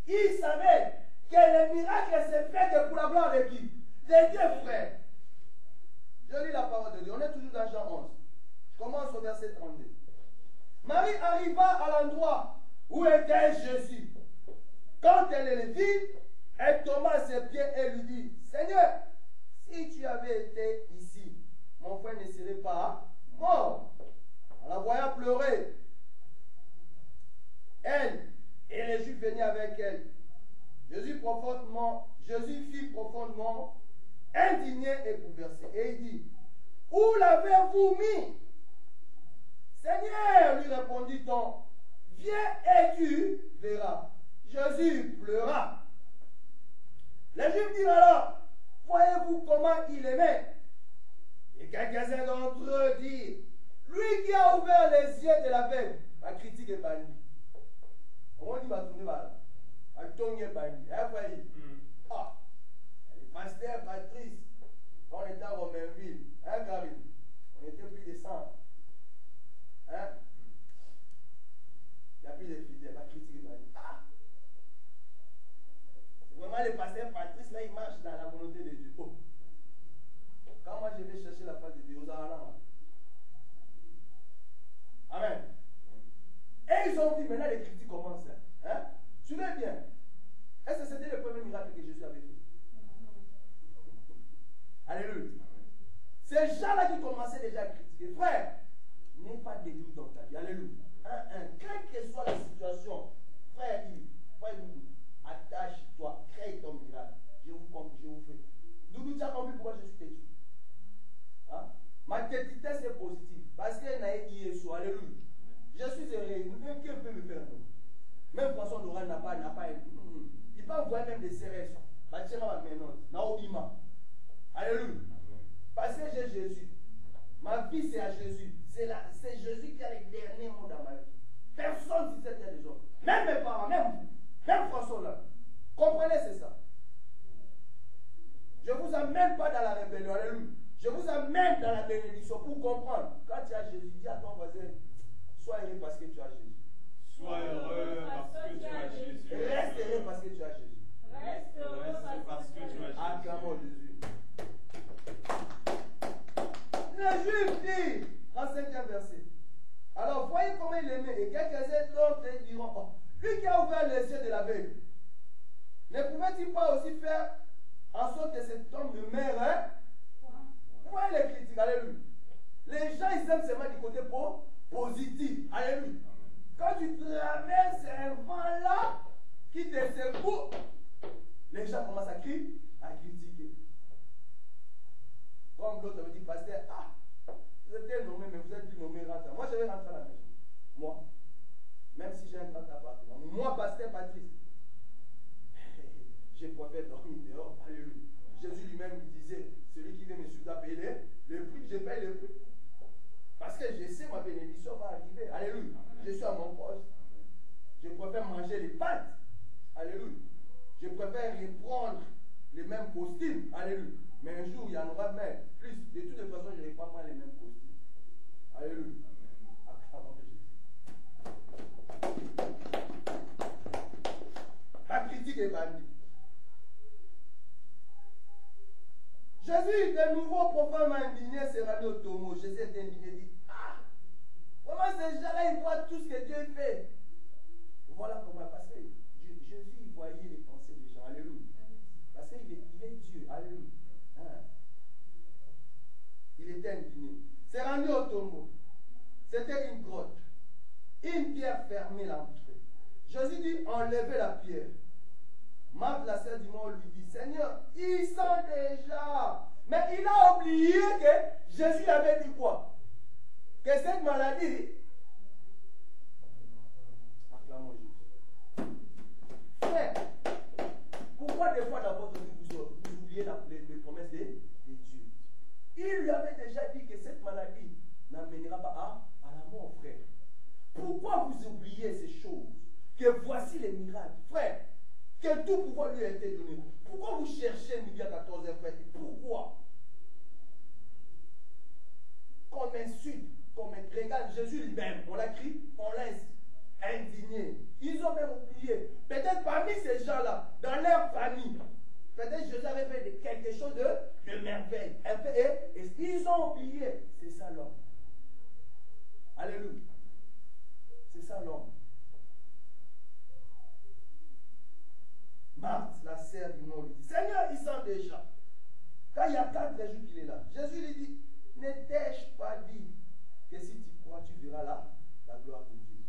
qu'il savait que le miracle s'est fait que pour la gloire de qui? De Dieu, frère. Je lis la parole de Dieu. On est toujours dans Jean 11. Je commence au verset 32. Mais Marie arriva à l'endroit où était Jésus. Quand elle le vit, elle tomba à ses pieds et lui dit, Seigneur, si tu avais été ici, mon frère ne serait pas mort. En la voyant pleurer, elle et les Juifs venaient avec elle. Jésus fut profondément indigné et bouleversé. Et il dit, où l'avez-vous mis? Seigneur, lui répondit-on, viens et tu verras. Jésus pleura. Les Juifs dirent alors, voyez-vous comment il aimait? Et quelques-uns d'entre eux dirent, lui qui a ouvert les yeux de l'aveugle, ma critique est bannie. On dit, va tourner mal. Ma tongue est bannie. Ah, les pasteurs, Patrice, on était à Romainville, hein, Karine? On était plus de 100. Hein? Il n'y a plus de fidèles, la critique est bannie. Ah! Vraiment, le pasteur Patrice, là, il marche dans la volonté de Dieu. Oh. Quand moi je vais chercher la face de Dieu, aux Arabes. Amen. Et ils ont dit, maintenant les critiques commencent. Hein? Tu veux bien? Est-ce que c'était le premier miracle que Jésus avait fait? Alléluia. Ces gens-là qui commençaient déjà à critiquer, frère, n'aie pas de doute dans ta vie. Alléluia. Quelle que soit la situation, frère Yves, frère Doudou, attache-toi, crée ton miracle. Je vous fais. Doudou, tu as compris pourquoi je suis têtu? Hein? Ma têtitesse est positive. Parce qu'elle n'a dit Yeshua. Alléluia. Je suis heureux. Qui peut me faire? Même François Laurent n'a pas il peut envoyer même des CRS. Alléluia. Parce que j'ai Jésus. Ma vie, c'est à Jésus. C'est Jésus qui a les derniers mots dans ma vie. Personne ne sait qu'il y a des autres. Même mes parents, même vous, même François là. Comprenez, c'est ça. Je ne vous amène pas dans la rébellion. Alléluia. Je vous amène dans la bénédiction pour comprendre. Quand tu as Jésus, dis à ton voisin, sois heureux parce que tu as Jésus. Sois heureux parce que tu as Jésus. Reste heureux parce que tu as Jésus. Reste heureux parce que tu as Jésus. Acclamons Jésus. Le Juif dit, en 5e verset, alors voyez comment il aimait, et quelques-uns d'autres diront, oh, lui qui a ouvert les yeux de l'aveugle, ne pouvait-il pas aussi faire en sorte que cet homme ne meure? Hein? Vous voyez les critiques, alléluia. Les gens, ils aiment seulement du côté positif, alléluia. Quand tu traverses un vent-là qui te secoue, les gens commencent à critiquer. Comme l'autre me dit, pasteur, vous êtes nommé, mais vous êtes plus nommé rentrant. Moi, je vais rentrer à la maison. Moi. Même si j'ai un grand appartement. Moi, pasteur Patrice, je préfère dormir dehors. Alléluia. Jésus lui-même disait, celui qui vient me suivre doit payer le prix, je paye le prix. Parce que je sais ma bénédiction va arriver. Alléluia. Je suis à mon poste. Je préfère manger les pâtes. Alléluia. Je préfère reprendre les mêmes costumes. Alléluia. Mais un jour, il y en aura même plus. De toutes les façons, je ne reprends pas les mêmes costumes. Alléluia. Acclamons Jésus. La critique est bandit. Jésus, de nouveau profondément indigné, s'est rendu au tombeau. Jésus est indigné et dit, comment ces gens-là, ils voient tout ce que Dieu fait. Voilà comment, parce que Jésus, il voyait les pensées des gens. Alléluia. Parce qu'il est Dieu. Alléluia. Il était indigné. C'est rendu au tombeau. C'était une grotte. Une pierre fermée l'entrée. Jésus dit, enlevez la pierre. Marc, la sœur du monde, lui dit, Seigneur, ils sont déjà. Mais il a oublié que Jésus avait dit quoi? Que cette maladie. Acclamons Jésus. Frère, pourquoi des fois dans votre vie vous oubliez les promesses de Dieu? Il lui avait déjà dit que cette maladie n'amènera pas à la mort, frère. Pourquoi vous oubliez ces choses? Que voici les miracles. Frère, que tout pouvoir lui a été donné. Pourquoi vous cherchez midi à 14h, frère? Pourquoi? Qu'on insulte, qu'on regarde Jésus lui-même, on l'a crié, on laisse indigné. Ils ont même oublié. Peut-être parmi ces gens-là, dans leur famille, peut-être Jésus avait fait quelque chose de merveille. Et ils ont oublié. C'est ça l'homme. Alléluia. ne t'ai-je pas dit que si tu crois, tu verras la gloire de Dieu.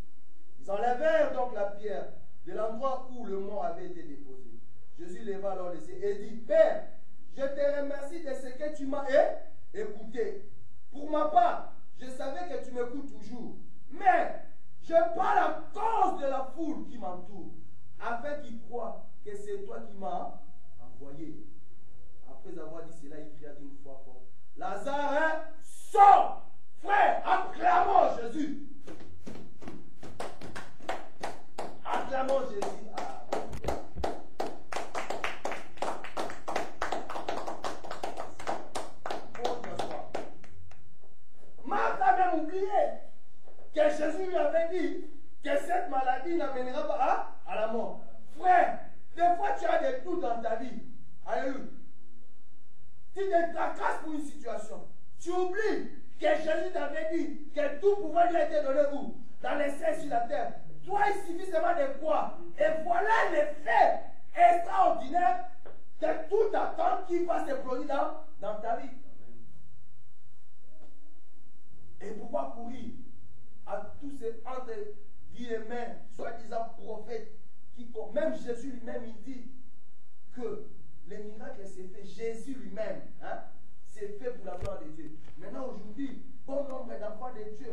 Ils enlevèrent donc la pierre de l'endroit où le mort avait été déposé. Jésus leva alors les yeux et dit, Père, je te remercie de ce que tu m'as écouté. Pour ma part, je savais que tu m'écoutes toujours. Mais je parle à cause de la foule qui m'entoure, afin qu'ils croient que c'est toi qui m'as envoyé. Après avoir dit cela, il cria d'une voix forte, Lazare, sors! Frère, acclamons Jésus. Acclamons Jésus. Ah, Marc a même oublié que Jésus lui avait dit que cette maladie n'amènera pas à la mort. Frère, des fois tu as des doutes dans ta vie. Alléluia. Tu te tracasses pour une situation. Tu oublies que Jésus t'avait dit que tout pouvoir lui a été donné où? Dans les cieux et sur la terre. Toi, il suffit seulement de croire. Et voilà l'effet extraordinaire de toute attente qui va se produire dans ta vie. Et pourquoi courir à tous ces entre guillemets, soi-disant prophètes, qui, même Jésus lui-même, il dit que les miracles s'est fait, Jésus lui-même, c'est fait pour la gloire de Dieu. Maintenant, aujourd'hui, bon nombre d'enfants de Dieu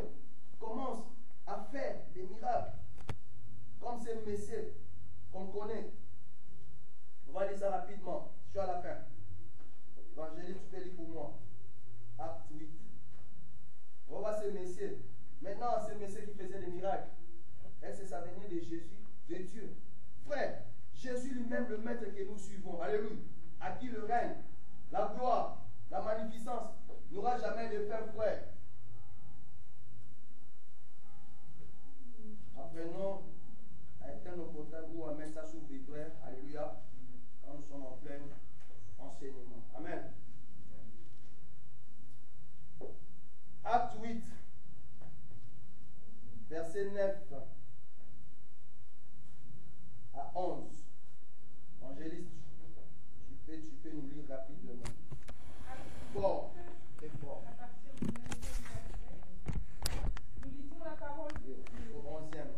commencent à faire des miracles, comme ces messieurs qu'on connaît. On va lire ça rapidement, je suis à la fin. Évangéliste, tu peux lire pour moi. Acte 8. On va voir ces messieurs. Maintenant, ces messieurs qui faisaient des miracles. Est-ce que ça venait de Jésus, de Dieu? Frère, Jésus lui-même, le maître que nous suivons, alléluia, à qui le règne, la gloire, la magnificence n'aura jamais de fin, frère. Apprenons à éteindre nos portables ou à mettre ça sous vibraire, alléluia, quand nous sommes en plein enseignement. Amen. Acte 8, verset 9 à 11. Angéliste, tu peux nous lire rapidement. Fort et fort. À partir du 9e verset, nous lisons la parole de Dieu. Au 11e.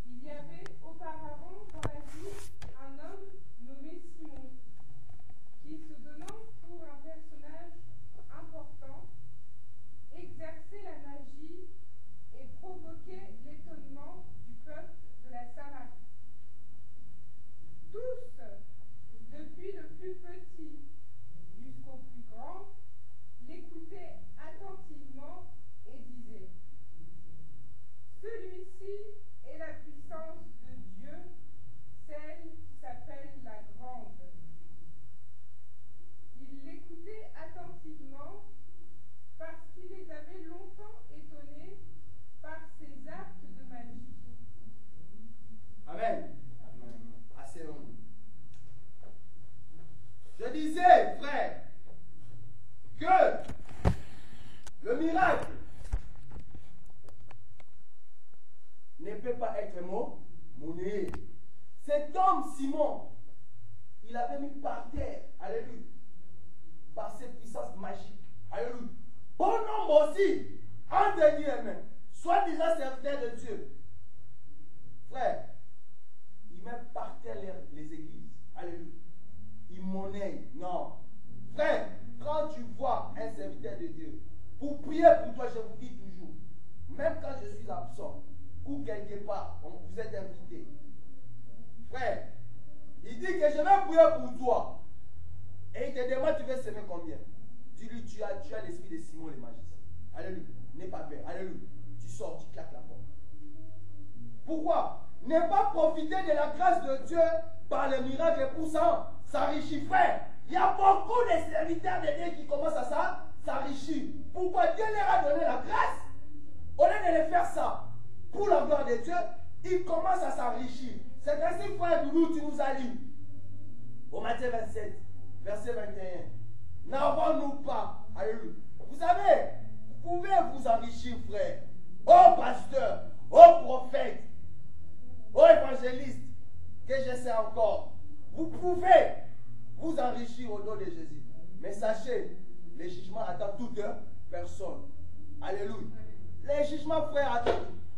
Il y avait auparavant dans la ville un homme nommé Simon, qui, se donnant pour un personnage important, exerçait la magie et provoquait l'étonnement du peuple de la Samarie. Tous, depuis le plus petit jusqu'au plus grand, l'écoutaient attentivement et disaient: celui-ci est la puissance de Dieu, celle qui s'appelle la grande. Ils l'écoutaient attentivement parce qu'il les avait longtemps étonnés par ses actes de magie. Amen. Assez long. Je disais, frère, que le miracle ne peut pas être monnaie. Cet homme, Simon, il avait mis par terre, alléluia, par ses puissances magiques, alléluia. Bon nombre aussi, entre guillemets, soi-disant serviteur de Dieu. Frère, il met par terre les églises, alléluia. Il monnaie, non. Frère, quand tu vois un serviteur de Dieu, pour prier pour toi, je vous dis toujours, même quand je suis absent, ou quelque part, vous êtes invité. Frère, il dit que je vais prier pour toi. Et il te demande, tu veux semer combien? Dis-lui, tu as l'esprit de Simon le magicien. Alléluia. N'aie pas peur. Alléluia. Tu sors, tu claques la porte. Pourquoi? Ne pas profiter de la grâce de Dieu par le miracle pour s'enrichir. Frère, il y a beaucoup de serviteurs de Dieu qui commencent à s'enrichir. Pourquoi? Dieu leur a donné la grâce. Au lieu de les faire ça pour la gloire de Dieu, ils commencent à s'enrichir. C'est ainsi, frère Doudou, tu nous as lu au Matthieu 27, verset 21. N'avons-nous pas, alléluia. Vous savez, vous pouvez vous enrichir, frère. Ô pasteur, ô prophète, ô évangéliste, que je sais encore. Vous pouvez vous enrichir au nom de Jésus. Mais sachez, le jugement attend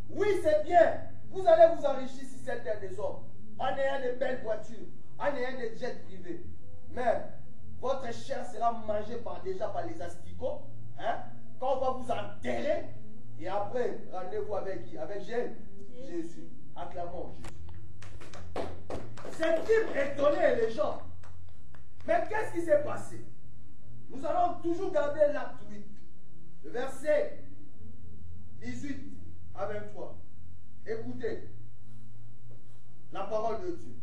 Oui, c'est bien. Vous allez vous enrichir sur cette terre des hommes en ayant de belles voitures, en ayant des jets privés. Mais votre chair sera mangée déjà par les asticots. Hein? Quand on va vous enterrer, et après, rendez-vous avec qui? Avec Jésus. Acclamons Jésus. Ce type étonnait les gens. Mais qu'est-ce qui s'est passé? Nous allons toujours garder l'acte 8. Le verset 18 à 23. Écoutez la parole de Dieu.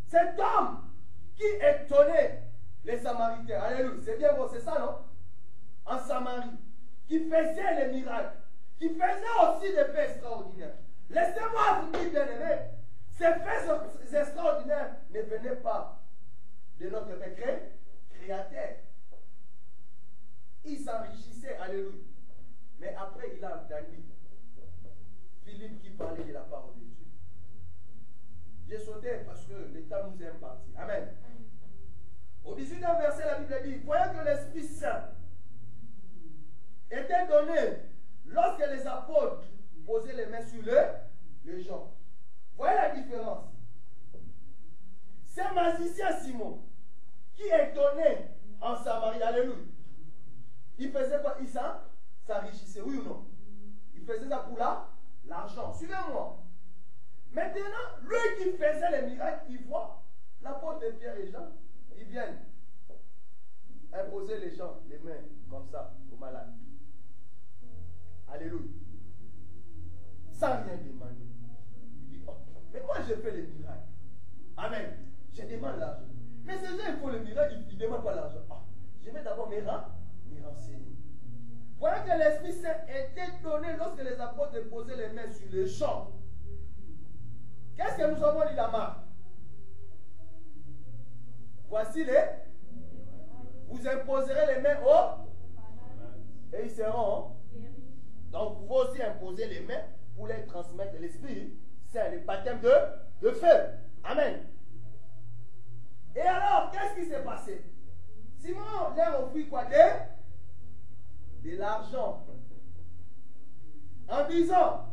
Cet homme qui étonnait les Samaritains, alléluia, c'est bien bon, c'est ça, non? En Samarie, qui faisait les miracles, qui faisait aussi des faits extraordinaires. Laissez-moi vous dire, bien-aimés, ces faits extraordinaires ne venaient pas de notre Père créateur. Il s'enrichissait, alléluia. Mais après, il a entendu Philippe qui parlait de la parole de Dieu. J'ai sauté parce que le temps nous est imparti. Amen. Au 18e verset, la Bible dit, voyant que l'Esprit Saint était donné lorsque les apôtres posaient les mains sur les gens. Voyez la différence. C'est magicien Simon qui étonnait en Samarie. Alléluia. Il faisait quoi? Il s'enrichissait, oui ou non? Il faisait ça pour l'argent. Suivez-moi. Maintenant, lui qui faisait les miracles, il voit l'apôtre de Pierre et Jean. Ils viennent imposer les gens, les mains, comme ça, aux malades. Alléluia. Sans rien demander. Il dit, oh, mais moi j'ai fait les miracles. Amen. Je demande l'argent. Mais ces gens, ils font le miracle, ils ne demandent pas l'argent. Oh, je vais d'abord me renseigner. Voyez que l'Esprit Saint était donné lorsque les apôtres posaient les mains sur les gens. Qu'est-ce que nous avons dit là-bas? Voici vous imposerez les mains et ils seront. Donc vous pouvez aussi imposer les mains pour les transmettre l'Esprit Saint, le baptême de feu. Amen. Et alors, qu'est-ce qui s'est passé? Simon leur offrit quoi? De l'argent. En disant,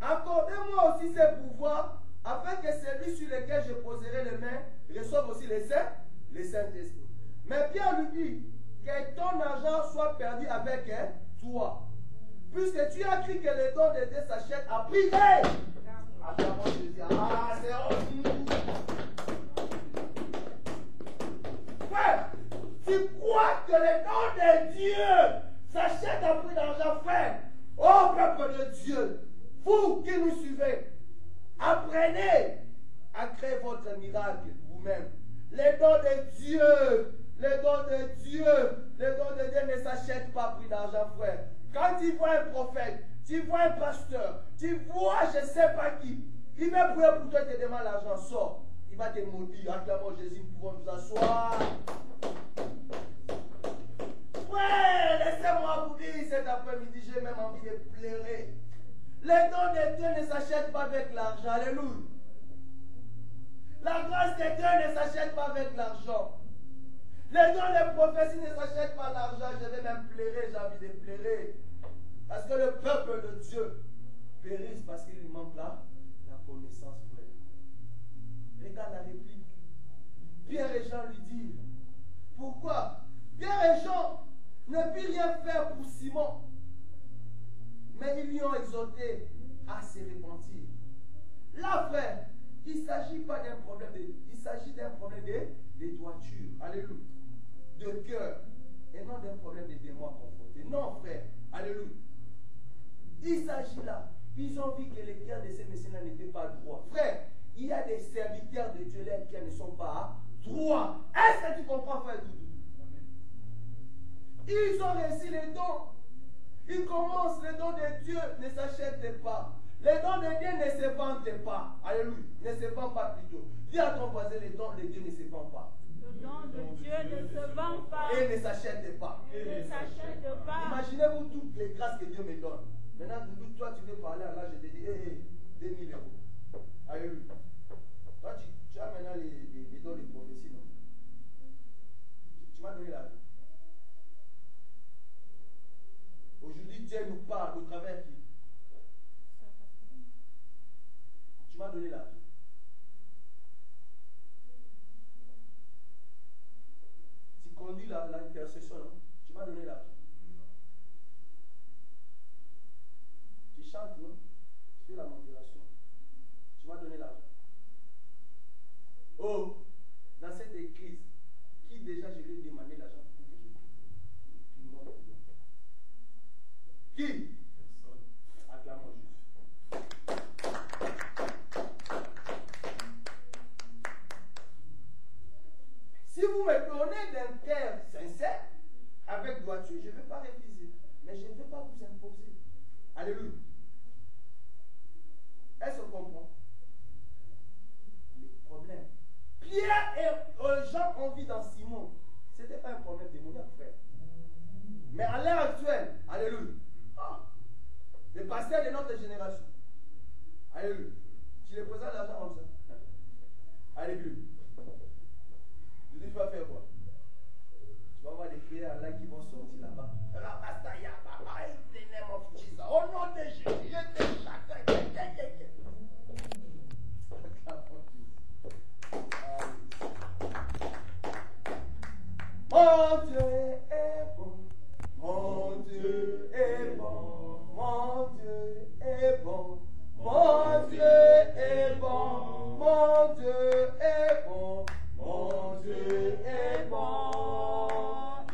accordez-moi aussi ces pouvoirs afin que celui sur lequel je poserai les mains reçoive aussi les Saint-Esprit. Mais Pierre lui dit que ton argent soit perdu avec toi. Puisque tu as cru que le don de Dieu s'achète à prix. Acclamons Jésus. Ah, c'est horrible. Frère, tu crois que le don de Dieu s'achète à prix d'argent, frère? Oh, peuple de Dieu, vous qui nous suivez, apprenez à créer votre miracle vous-même. Les dons de Dieu, les dons de Dieu, les dons de Dieu ne s'achètent pas à prix d'argent, frère. Quand tu vois un prophète, tu vois un pasteur, tu vois je ne sais pas qui, il va prier pour toi et te demande l'argent, sort. Il va te maudire. Acclamons Jésus, nous pouvons nous asseoir. Ouais, laissez-moi vous dire cet après-midi, j'ai même envie de pleurer. Les dons de Dieu ne s'achètent pas avec l'argent. Alléluia. La grâce de Dieu ne s'achète pas avec l'argent. Les dons de prophétie ne s'achètent pas l'argent. Je vais même pleurer, j'ai envie de pleurer. Parce que le peuple de Dieu périsse parce qu'il lui manque la connaissance, frère. Regarde la réplique. Pierre et Jean lui disent, pourquoi? Pierre et Jean ne purent rien faire pour Simon, mais ils lui ont exhorté à se repentir. Là, frère, il ne s'agit pas d'un problème il s'agit d'un problème de droiture, alléluia, de cœur, et non d'un problème de démons confrontés. Non, frère, alléluia. Il s'agit là, ils ont vu que les cœurs de ces messieurs-là n'étaient pas droits. Frère, il y a des serviteurs de Dieu, les cœurs ne sont pas droits. Est-ce que tu comprends, frère Doudou? Ils ont reçu les dons. Ils commencent, les dons de Dieu ne s'achètent pas. Les dons de Dieu ne se vendent pas. Alléluia. Ne se vendent pas plutôt. Dis à ton voisin, les dons de Dieu ne se vendent pas. Le don de Dieu ne se vend pas. Et ne s'achète pas. Et ne s'achète pas. Imaginez-vous toutes les grâces que Dieu me donne. Maintenant, Doudou, toi, tu veux parler, là, je te dis, hé, 2000 €. Alléluia. Toi, tu as maintenant les dons de prophétie, non? Tu m'as donné la vie. Aujourd'hui, Dieu nous parle au travers qui? chantes, non? Tu fais la modération. Tu m'as donné l'argent. Oh, dans cette église, qui déjà je lui ai demandé l'argent pour que je prie? Non. Qui? Personne. Acclamons Jésus. Si vous me donnez d'un cœur sincère, avec droiture, je ne vais pas refuser. Mais je ne vais pas vous imposer. Alléluia. Est-ce qu'on comprend? Le problème. Pierre et Jean ont vu dans Simon. Ce n'était pas un problème démoniaque, frère. Mais à l'heure actuelle, alléluia. Le pasteur de notre génération. Alléluia. Tu les présentes l'argent comme ça. Alléluia. Tu dis, tu vas faire quoi? Tu vas voir des prières là qui vont sortir là-bas. Rabastaya, Baba, in the name of Jesus. Au nom de Jésus, je te châtie. Mon Dieu est bon. Mon Dieu est bon. Mon Dieu est bon. Mon Dieu est bon. Mon Dieu est bon. Mon Dieu est bon.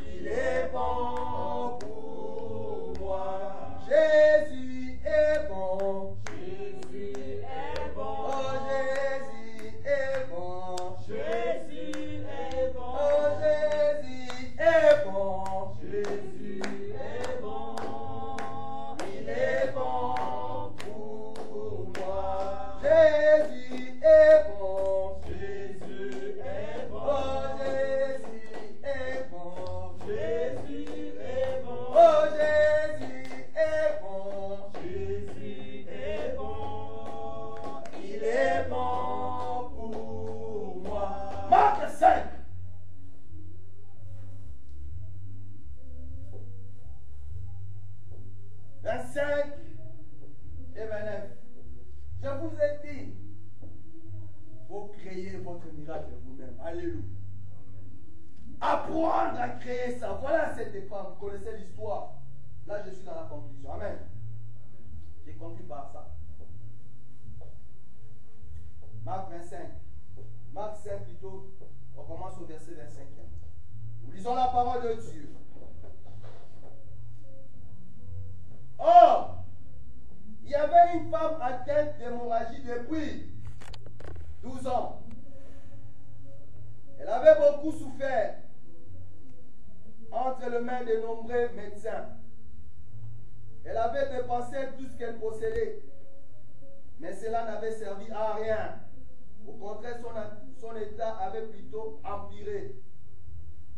Il est bon pour moi. Jésus est bon. Jésus est bon. Oh, Jésus est bon. Jésus est bon. Oh, Jésus est bon. Jésus est bon. Il est bon pour moi. Jésus est bon. Jésus est bon. Oh, Jésus est bon. Jésus est bon. Oh, Jésus est bon. Jésus est bon. Il est bon pour moi. Marc 5. « 25 et 29. Je vous ai dit, vous créez votre miracle vous-même. Alléluia. Apprendre à créer ça. Voilà cette femme. Vous connaissez l'histoire. Là, je suis dans la conclusion. Amen. J'ai conclu par ça. Marc 25. Marc 5 plutôt. On commence au verset 25. Nous lisons la parole de Dieu. Or, il y avait une femme atteinte d'hémorragie depuis 12 ans. Elle avait beaucoup souffert entre les mains de nombreux médecins. Elle avait dépensé tout ce qu'elle possédait, mais cela n'avait servi à rien. Au contraire, son état avait plutôt empiré.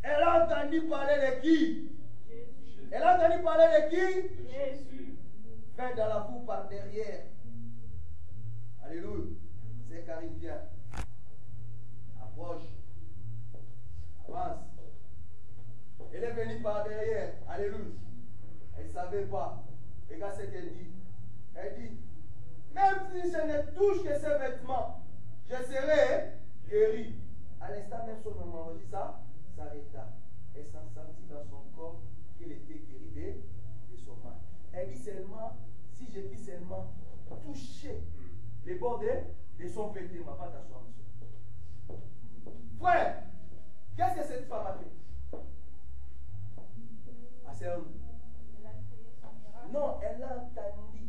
Elle a entendu parler de qui? Jésus. Elle a entendu parler de qui? Jésus. Vint dans la foule par derrière. Alléluia. C'est car il vient. Approche. Avance. Elle est venue par derrière. Alléluia. Elle ne savait pas. Regarde ce qu'elle dit. Elle dit, même si je ne touche que ses vêtements, je serai guéri. À l'instant même, son hémorragie s'arrêta. Elle s'en sentit dans son corps qu'il était guéri de son mal. Elle dit seulement, si je puis seulement toucher les bords de son vêtement, pas t'asseoir, monsieur. Frère, qu'est-ce que cette femme a fait? Elle a créé son miracle. Non, elle a entendu.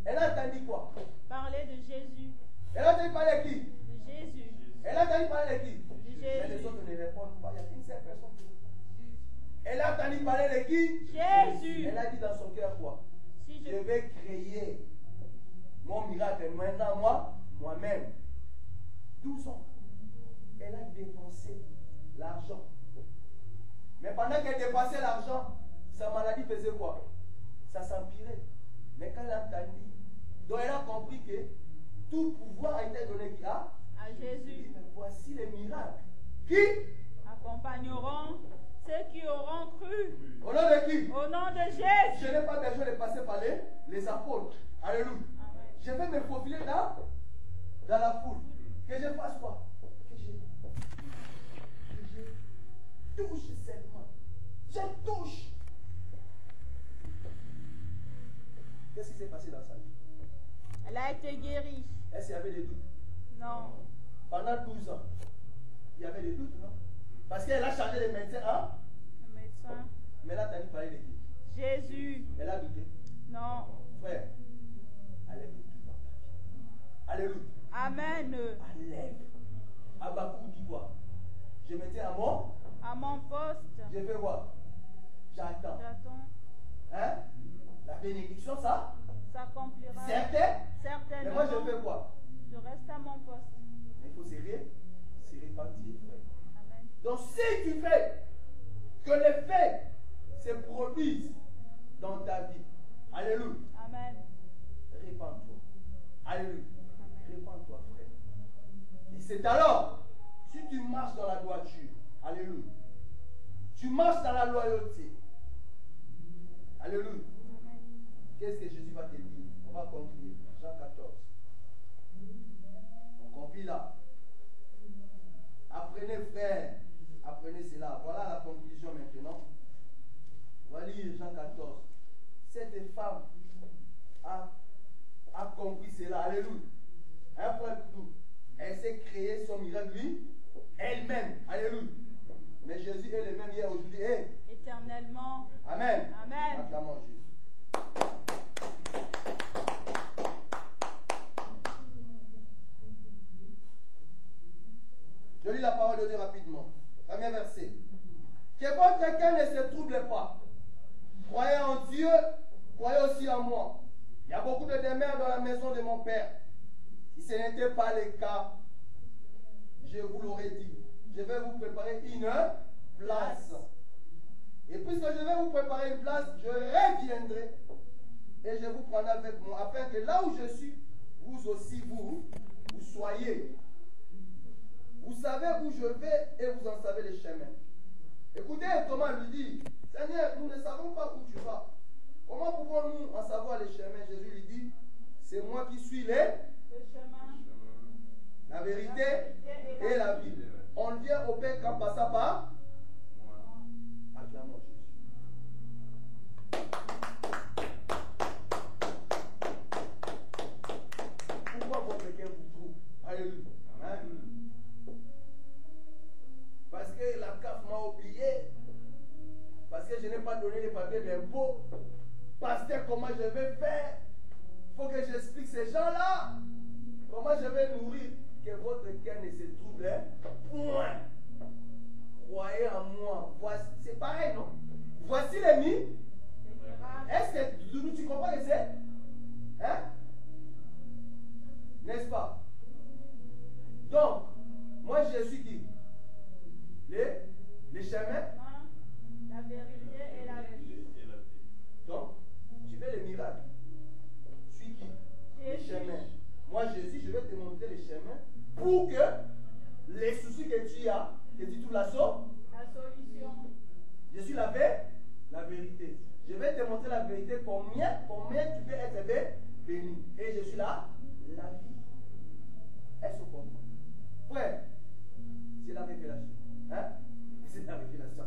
Elle a entendu quoi? Parler de Jésus. Elle a entendu parler de qui? De Jésus. Elle a entendu parler de qui? De Mais les Jésus. autres ne répondent pas. Il y a qu'une seule personne qui répond. Elle a entendu parler de qui? Jésus. Elle a dit dans son cœur quoi? Si Je je vais créer mon miracle maintenant moi-même. 12 ans. Elle a dépensé l'argent. Mais pendant qu'elle dépensait l'argent, sa maladie faisait quoi? Ça s'empirait. Mais quand elle a entendu, donc elle a compris que tout pouvoir a été donné à Jésus. Mais voici les miracles. Qui? Accompagneront ceux qui auront cru. Au nom de qui? Au nom de Jésus. Je n'ai pas besoin de passer par les apôtres. Alléluia. Amen. Je vais me faufiler dans la foule. Que je fasse quoi? Que je touche seulement. Je touche. Qu'est-ce qui s'est passé dans sa vie? Elle a été guérie. Est-ce qu'il y avait des doutes? Non. Pendant 12 ans, il y avait des doutes, non? Parce qu'elle a changé de médecin, hein? Le médecin. Mais là, tu as dit parler de qui? Jésus. Elle a douté. Non. Frère, allez tout dans ta vie. Alléluia. Amen. Allez. Abakou dit quoi? Je me tiens à mon poste. Je fais quoi? J'attends. J'attends. Hein? La bénédiction, ça s'accomplira. Certainement. Mais moi, je fais quoi? Je reste à mon poste. Mais il faut se repentir, frère. Amen. Donc, si tu fais que les faits se produisent dans ta vie, alléluia. Amen. Répands-toi. Alléluia. Amen. Répands-toi, frère. Et c'est alors, si tu marches dans la droiture, alléluia, tu marches dans la loyauté, alléluia. Qu'est-ce que Jésus va te dire? On va conclure. Jean 14. On conclut là. Apprenez, frère. Apprenez cela. Voilà la conclusion maintenant. On va lire Jean 14. Cette femme a compris cela. Alléluia. Un point pour tout. Elle s'est créée son miracle, lui, elle-même. Alléluia. Mais Jésus est le même hier, aujourd'hui et éternellement. Amen. Amen. Acclamons Jésus. Je lis la parole de Dieu rapidement. Premier verset. Que votre cœur ne se trouble pas. Croyez en Dieu, croyez aussi en moi. Il y a beaucoup de demeures dans la maison de mon Père. Si ce n'était pas le cas, je vous l'aurais dit. Je vais vous préparer une place. Et puisque je vais vous préparer une place, je reviendrai et je vous prendrai avec moi, afin que là où je suis, vous aussi, vous soyez. Vous savez où je vais et vous en savez les chemins. Écoutez, Thomas lui dit, Seigneur, nous ne savons pas où tu vas. Comment pouvons-nous en savoir les chemins? Jésus lui dit, c'est moi qui suis le chemin, la vérité et la vie. On vient au Père qu'en passant par moi. Acclamons Jésus. Pourquoi votre cœur vous trouve? Alléluia. Hein? Parce que la CAF m'a oublié. Parce que je n'ai pas donné les papiers d'impôt. Pasteur, comment je vais faire? Il faut que j'explique ces gens-là. Comment je vais nourrir? Que votre cœur ne se trouble point. Croyez en moi. Voici, c'est pareil, non? Voici les mis. Est-ce que tu comprends que c'est? Hein? N'est-ce pas? Donc, moi je suis qui? Les chemins, la vérité et la vie. Donc, tu fais les miracles. Suis qui? Les chemins. Moi, Jésus, je vais te montrer les chemins pour que les soucis que tu as, que tu trouves la solution. Je suis la vérité. Je vais te montrer la vérité, combien tu peux être béni. Et je suis là, la vie. Est-ce qu'on comprend? Frère, c'est la révélation. Hein? C'est la révélation.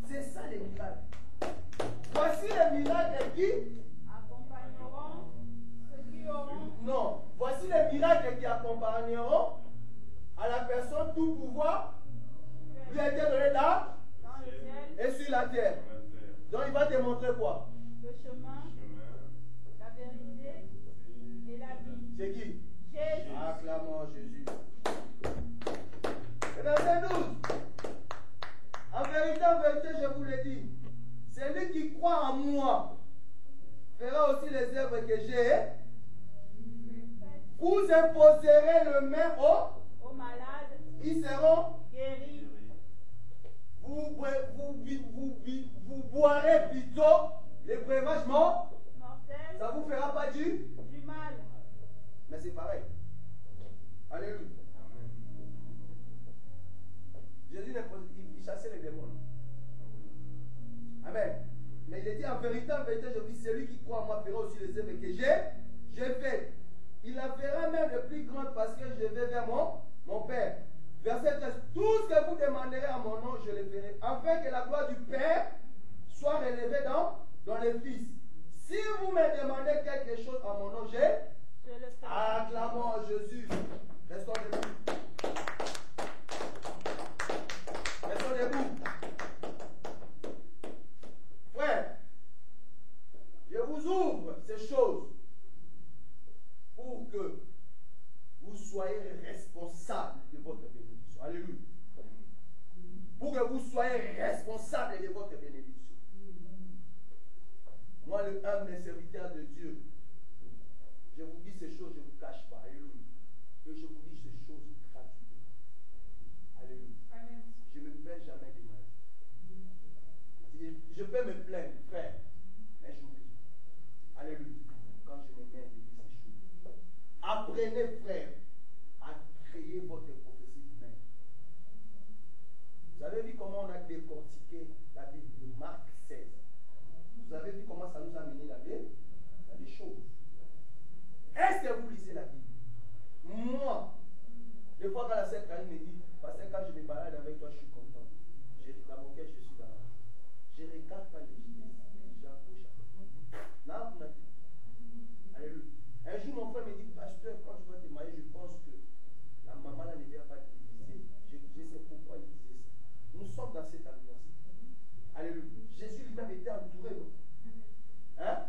C'est ça les miracles. Voici les miracles qui accompagneront ceux qui auront. Non, voici les miracles qui accompagneront à la personne tout pouvoir lui a été donné là dans le ciel et sur la terre. Donc il va te montrer quoi? Le chemin, la vérité et la vie. C'est qui? Jésus. Acclamons Jésus. Et verset 12. En vérité, je vous le dis, celui qui croit en moi fera aussi les œuvres que j'ai. Vous imposerez le main aux malades. Ils seront guéris. Vous boirez plutôt les breuvages mortels. Ça vous fera pas du mal. Mais c'est pareil. Alléluia. Jésus il chassait les démons. Amen. Mais il dit en vérité, je vous dis, celui qui croit en moi fera aussi les œuvres que j'ai fait. Il la fera même de plus grande parce que je vais vers mon Père. Verset 13. Tout ce que vous demanderez à mon nom, je le ferai, afin que la gloire du Père soit relevée dans le Fils. Si vous me demandez quelque chose à mon nom, Je le fais. acclamons Jésus. Restons debout. Restons debout. Frère, je vous ouvre ces choses pour que vous soyez responsable de votre bénédiction. Alléluia. Pour que vous soyez responsable de votre bénédiction. Moi, le humble serviteur de Dieu, je vous dis ces choses, je ne vous cache pas. Alléluia. Et je vous dis ces choses gratuitement. Alléluia. Amen. Je ne me plains jamais des malades. Je peux me plaindre, frère, mais j'oublie. Alléluia. Quand je me mets à dire ces choses. Apprenez, frère, à créer votre prophétie humaine. Vous avez vu comment on a décortiqué la Bible de Marc 16. Vous avez vu comment ça nous a mené la Bible? Il y a des choses. Est-ce que vous lisez la Bible? Moi, des fois quand la sœur Karine me dit, parce que quand je me balade avec toi, je suis content. Dans mon cœur, je suis dans la joie. Je ne regarde pas les gens gauche à droite. Là, vous n'avez. Alléluia. Un jour, mon frère me dit, pasteur, quand tu vas te marier, je pense que la maman là ne vient pas te diviser. Je sais pourquoi il disait ça. Nous sommes dans cette ambiance. Alléluia. Jésus lui-même était entouré. Non? Hein?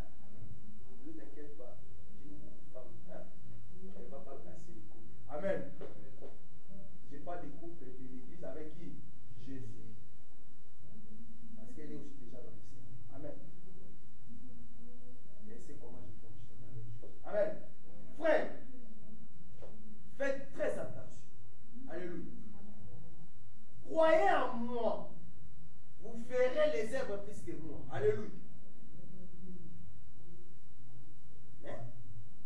Ne t'inquiète pas. J'ai une femme. Hein? Je ne vais pas casser les couples. Amen. Je n'ai pas de couple de l'église avec qui? Jésus. Parce qu'elle est aussi déjà dans le ciel. Amen. Et c'est comment je fonctionne avec Jésus. Amen. Frère, faites très attention. Alléluia. Croyez en moi. Vous ferez les œuvres plus que moi. Alléluia. Mais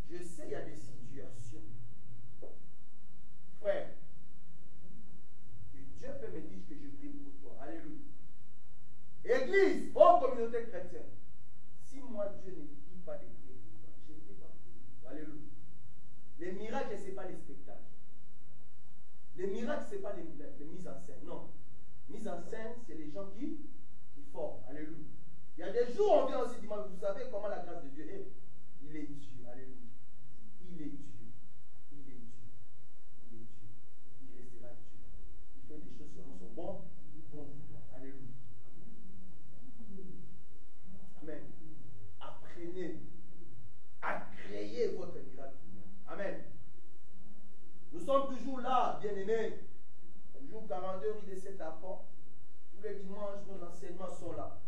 je sais il y a des situations. Frère, que Dieu peut me dire que je prie pour toi. Alléluia. Église, ô communauté chrétienne, si moi Dieu ne dit pas de prier pour toi, je ne vais pas prier. Alléluia. Les miracles, ce n'est pas les spectacles. Les miracles, ce n'est pas les mises en scène. Non. Mise en scène, c'est les gens qui forment. Alléluia. Il y a des jours, on vient aussi dimanche, vous savez comment la grâce de Dieu est. Il est Dieu. Alléluia. Il est Dieu. Il est Dieu. Il est Dieu. Il restera Dieu. Il fait des choses selon son bon vouloir. Alléluia. Amen. Apprenez à créer votre miracle. Amen. Nous sommes toujours là, bien-aimés. Toujours 42 rue de Saint-Apont. Tous les dimanches, nos enseignements sont là.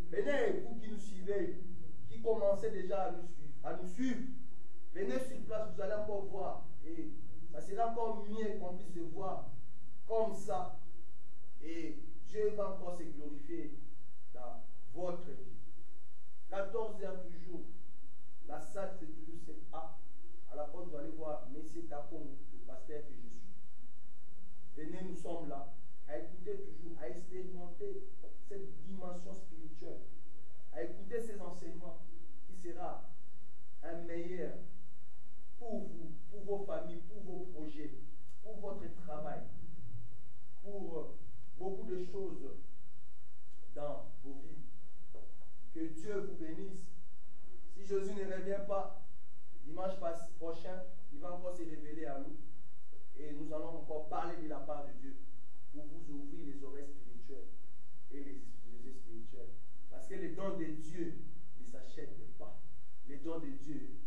Venez, vous qui nous suivez, qui commencez déjà à nous suivre. Venez sur place, vous allez encore voir. Et ça sera encore mieux qu'on puisse se voir comme ça. Et Dieu va encore se glorifier dans votre vie. 14 heures toujours. La salle, c'est toujours 7A. À la porte, vous allez voir M. Takon, le pasteur que je suis. Venez, nous sommes là, à écouter toujours, à expérimenter cette dimension spirituelle, à écouter ces enseignements qui sera un meilleur pour vous, pour vos familles, pour vos projets, pour votre travail, pour beaucoup de choses dans vos vies. Que Dieu vous bénisse. Si Jésus ne revient pas, dimanche prochain, il va encore se révéler à nous. Et nous allons encore parler de la part de Dieu pour vous ouvrir les oreilles spirituelles et les yeux spirituels. Parce que les dons de Dieu ne s'achètent pas. Les dons de Dieu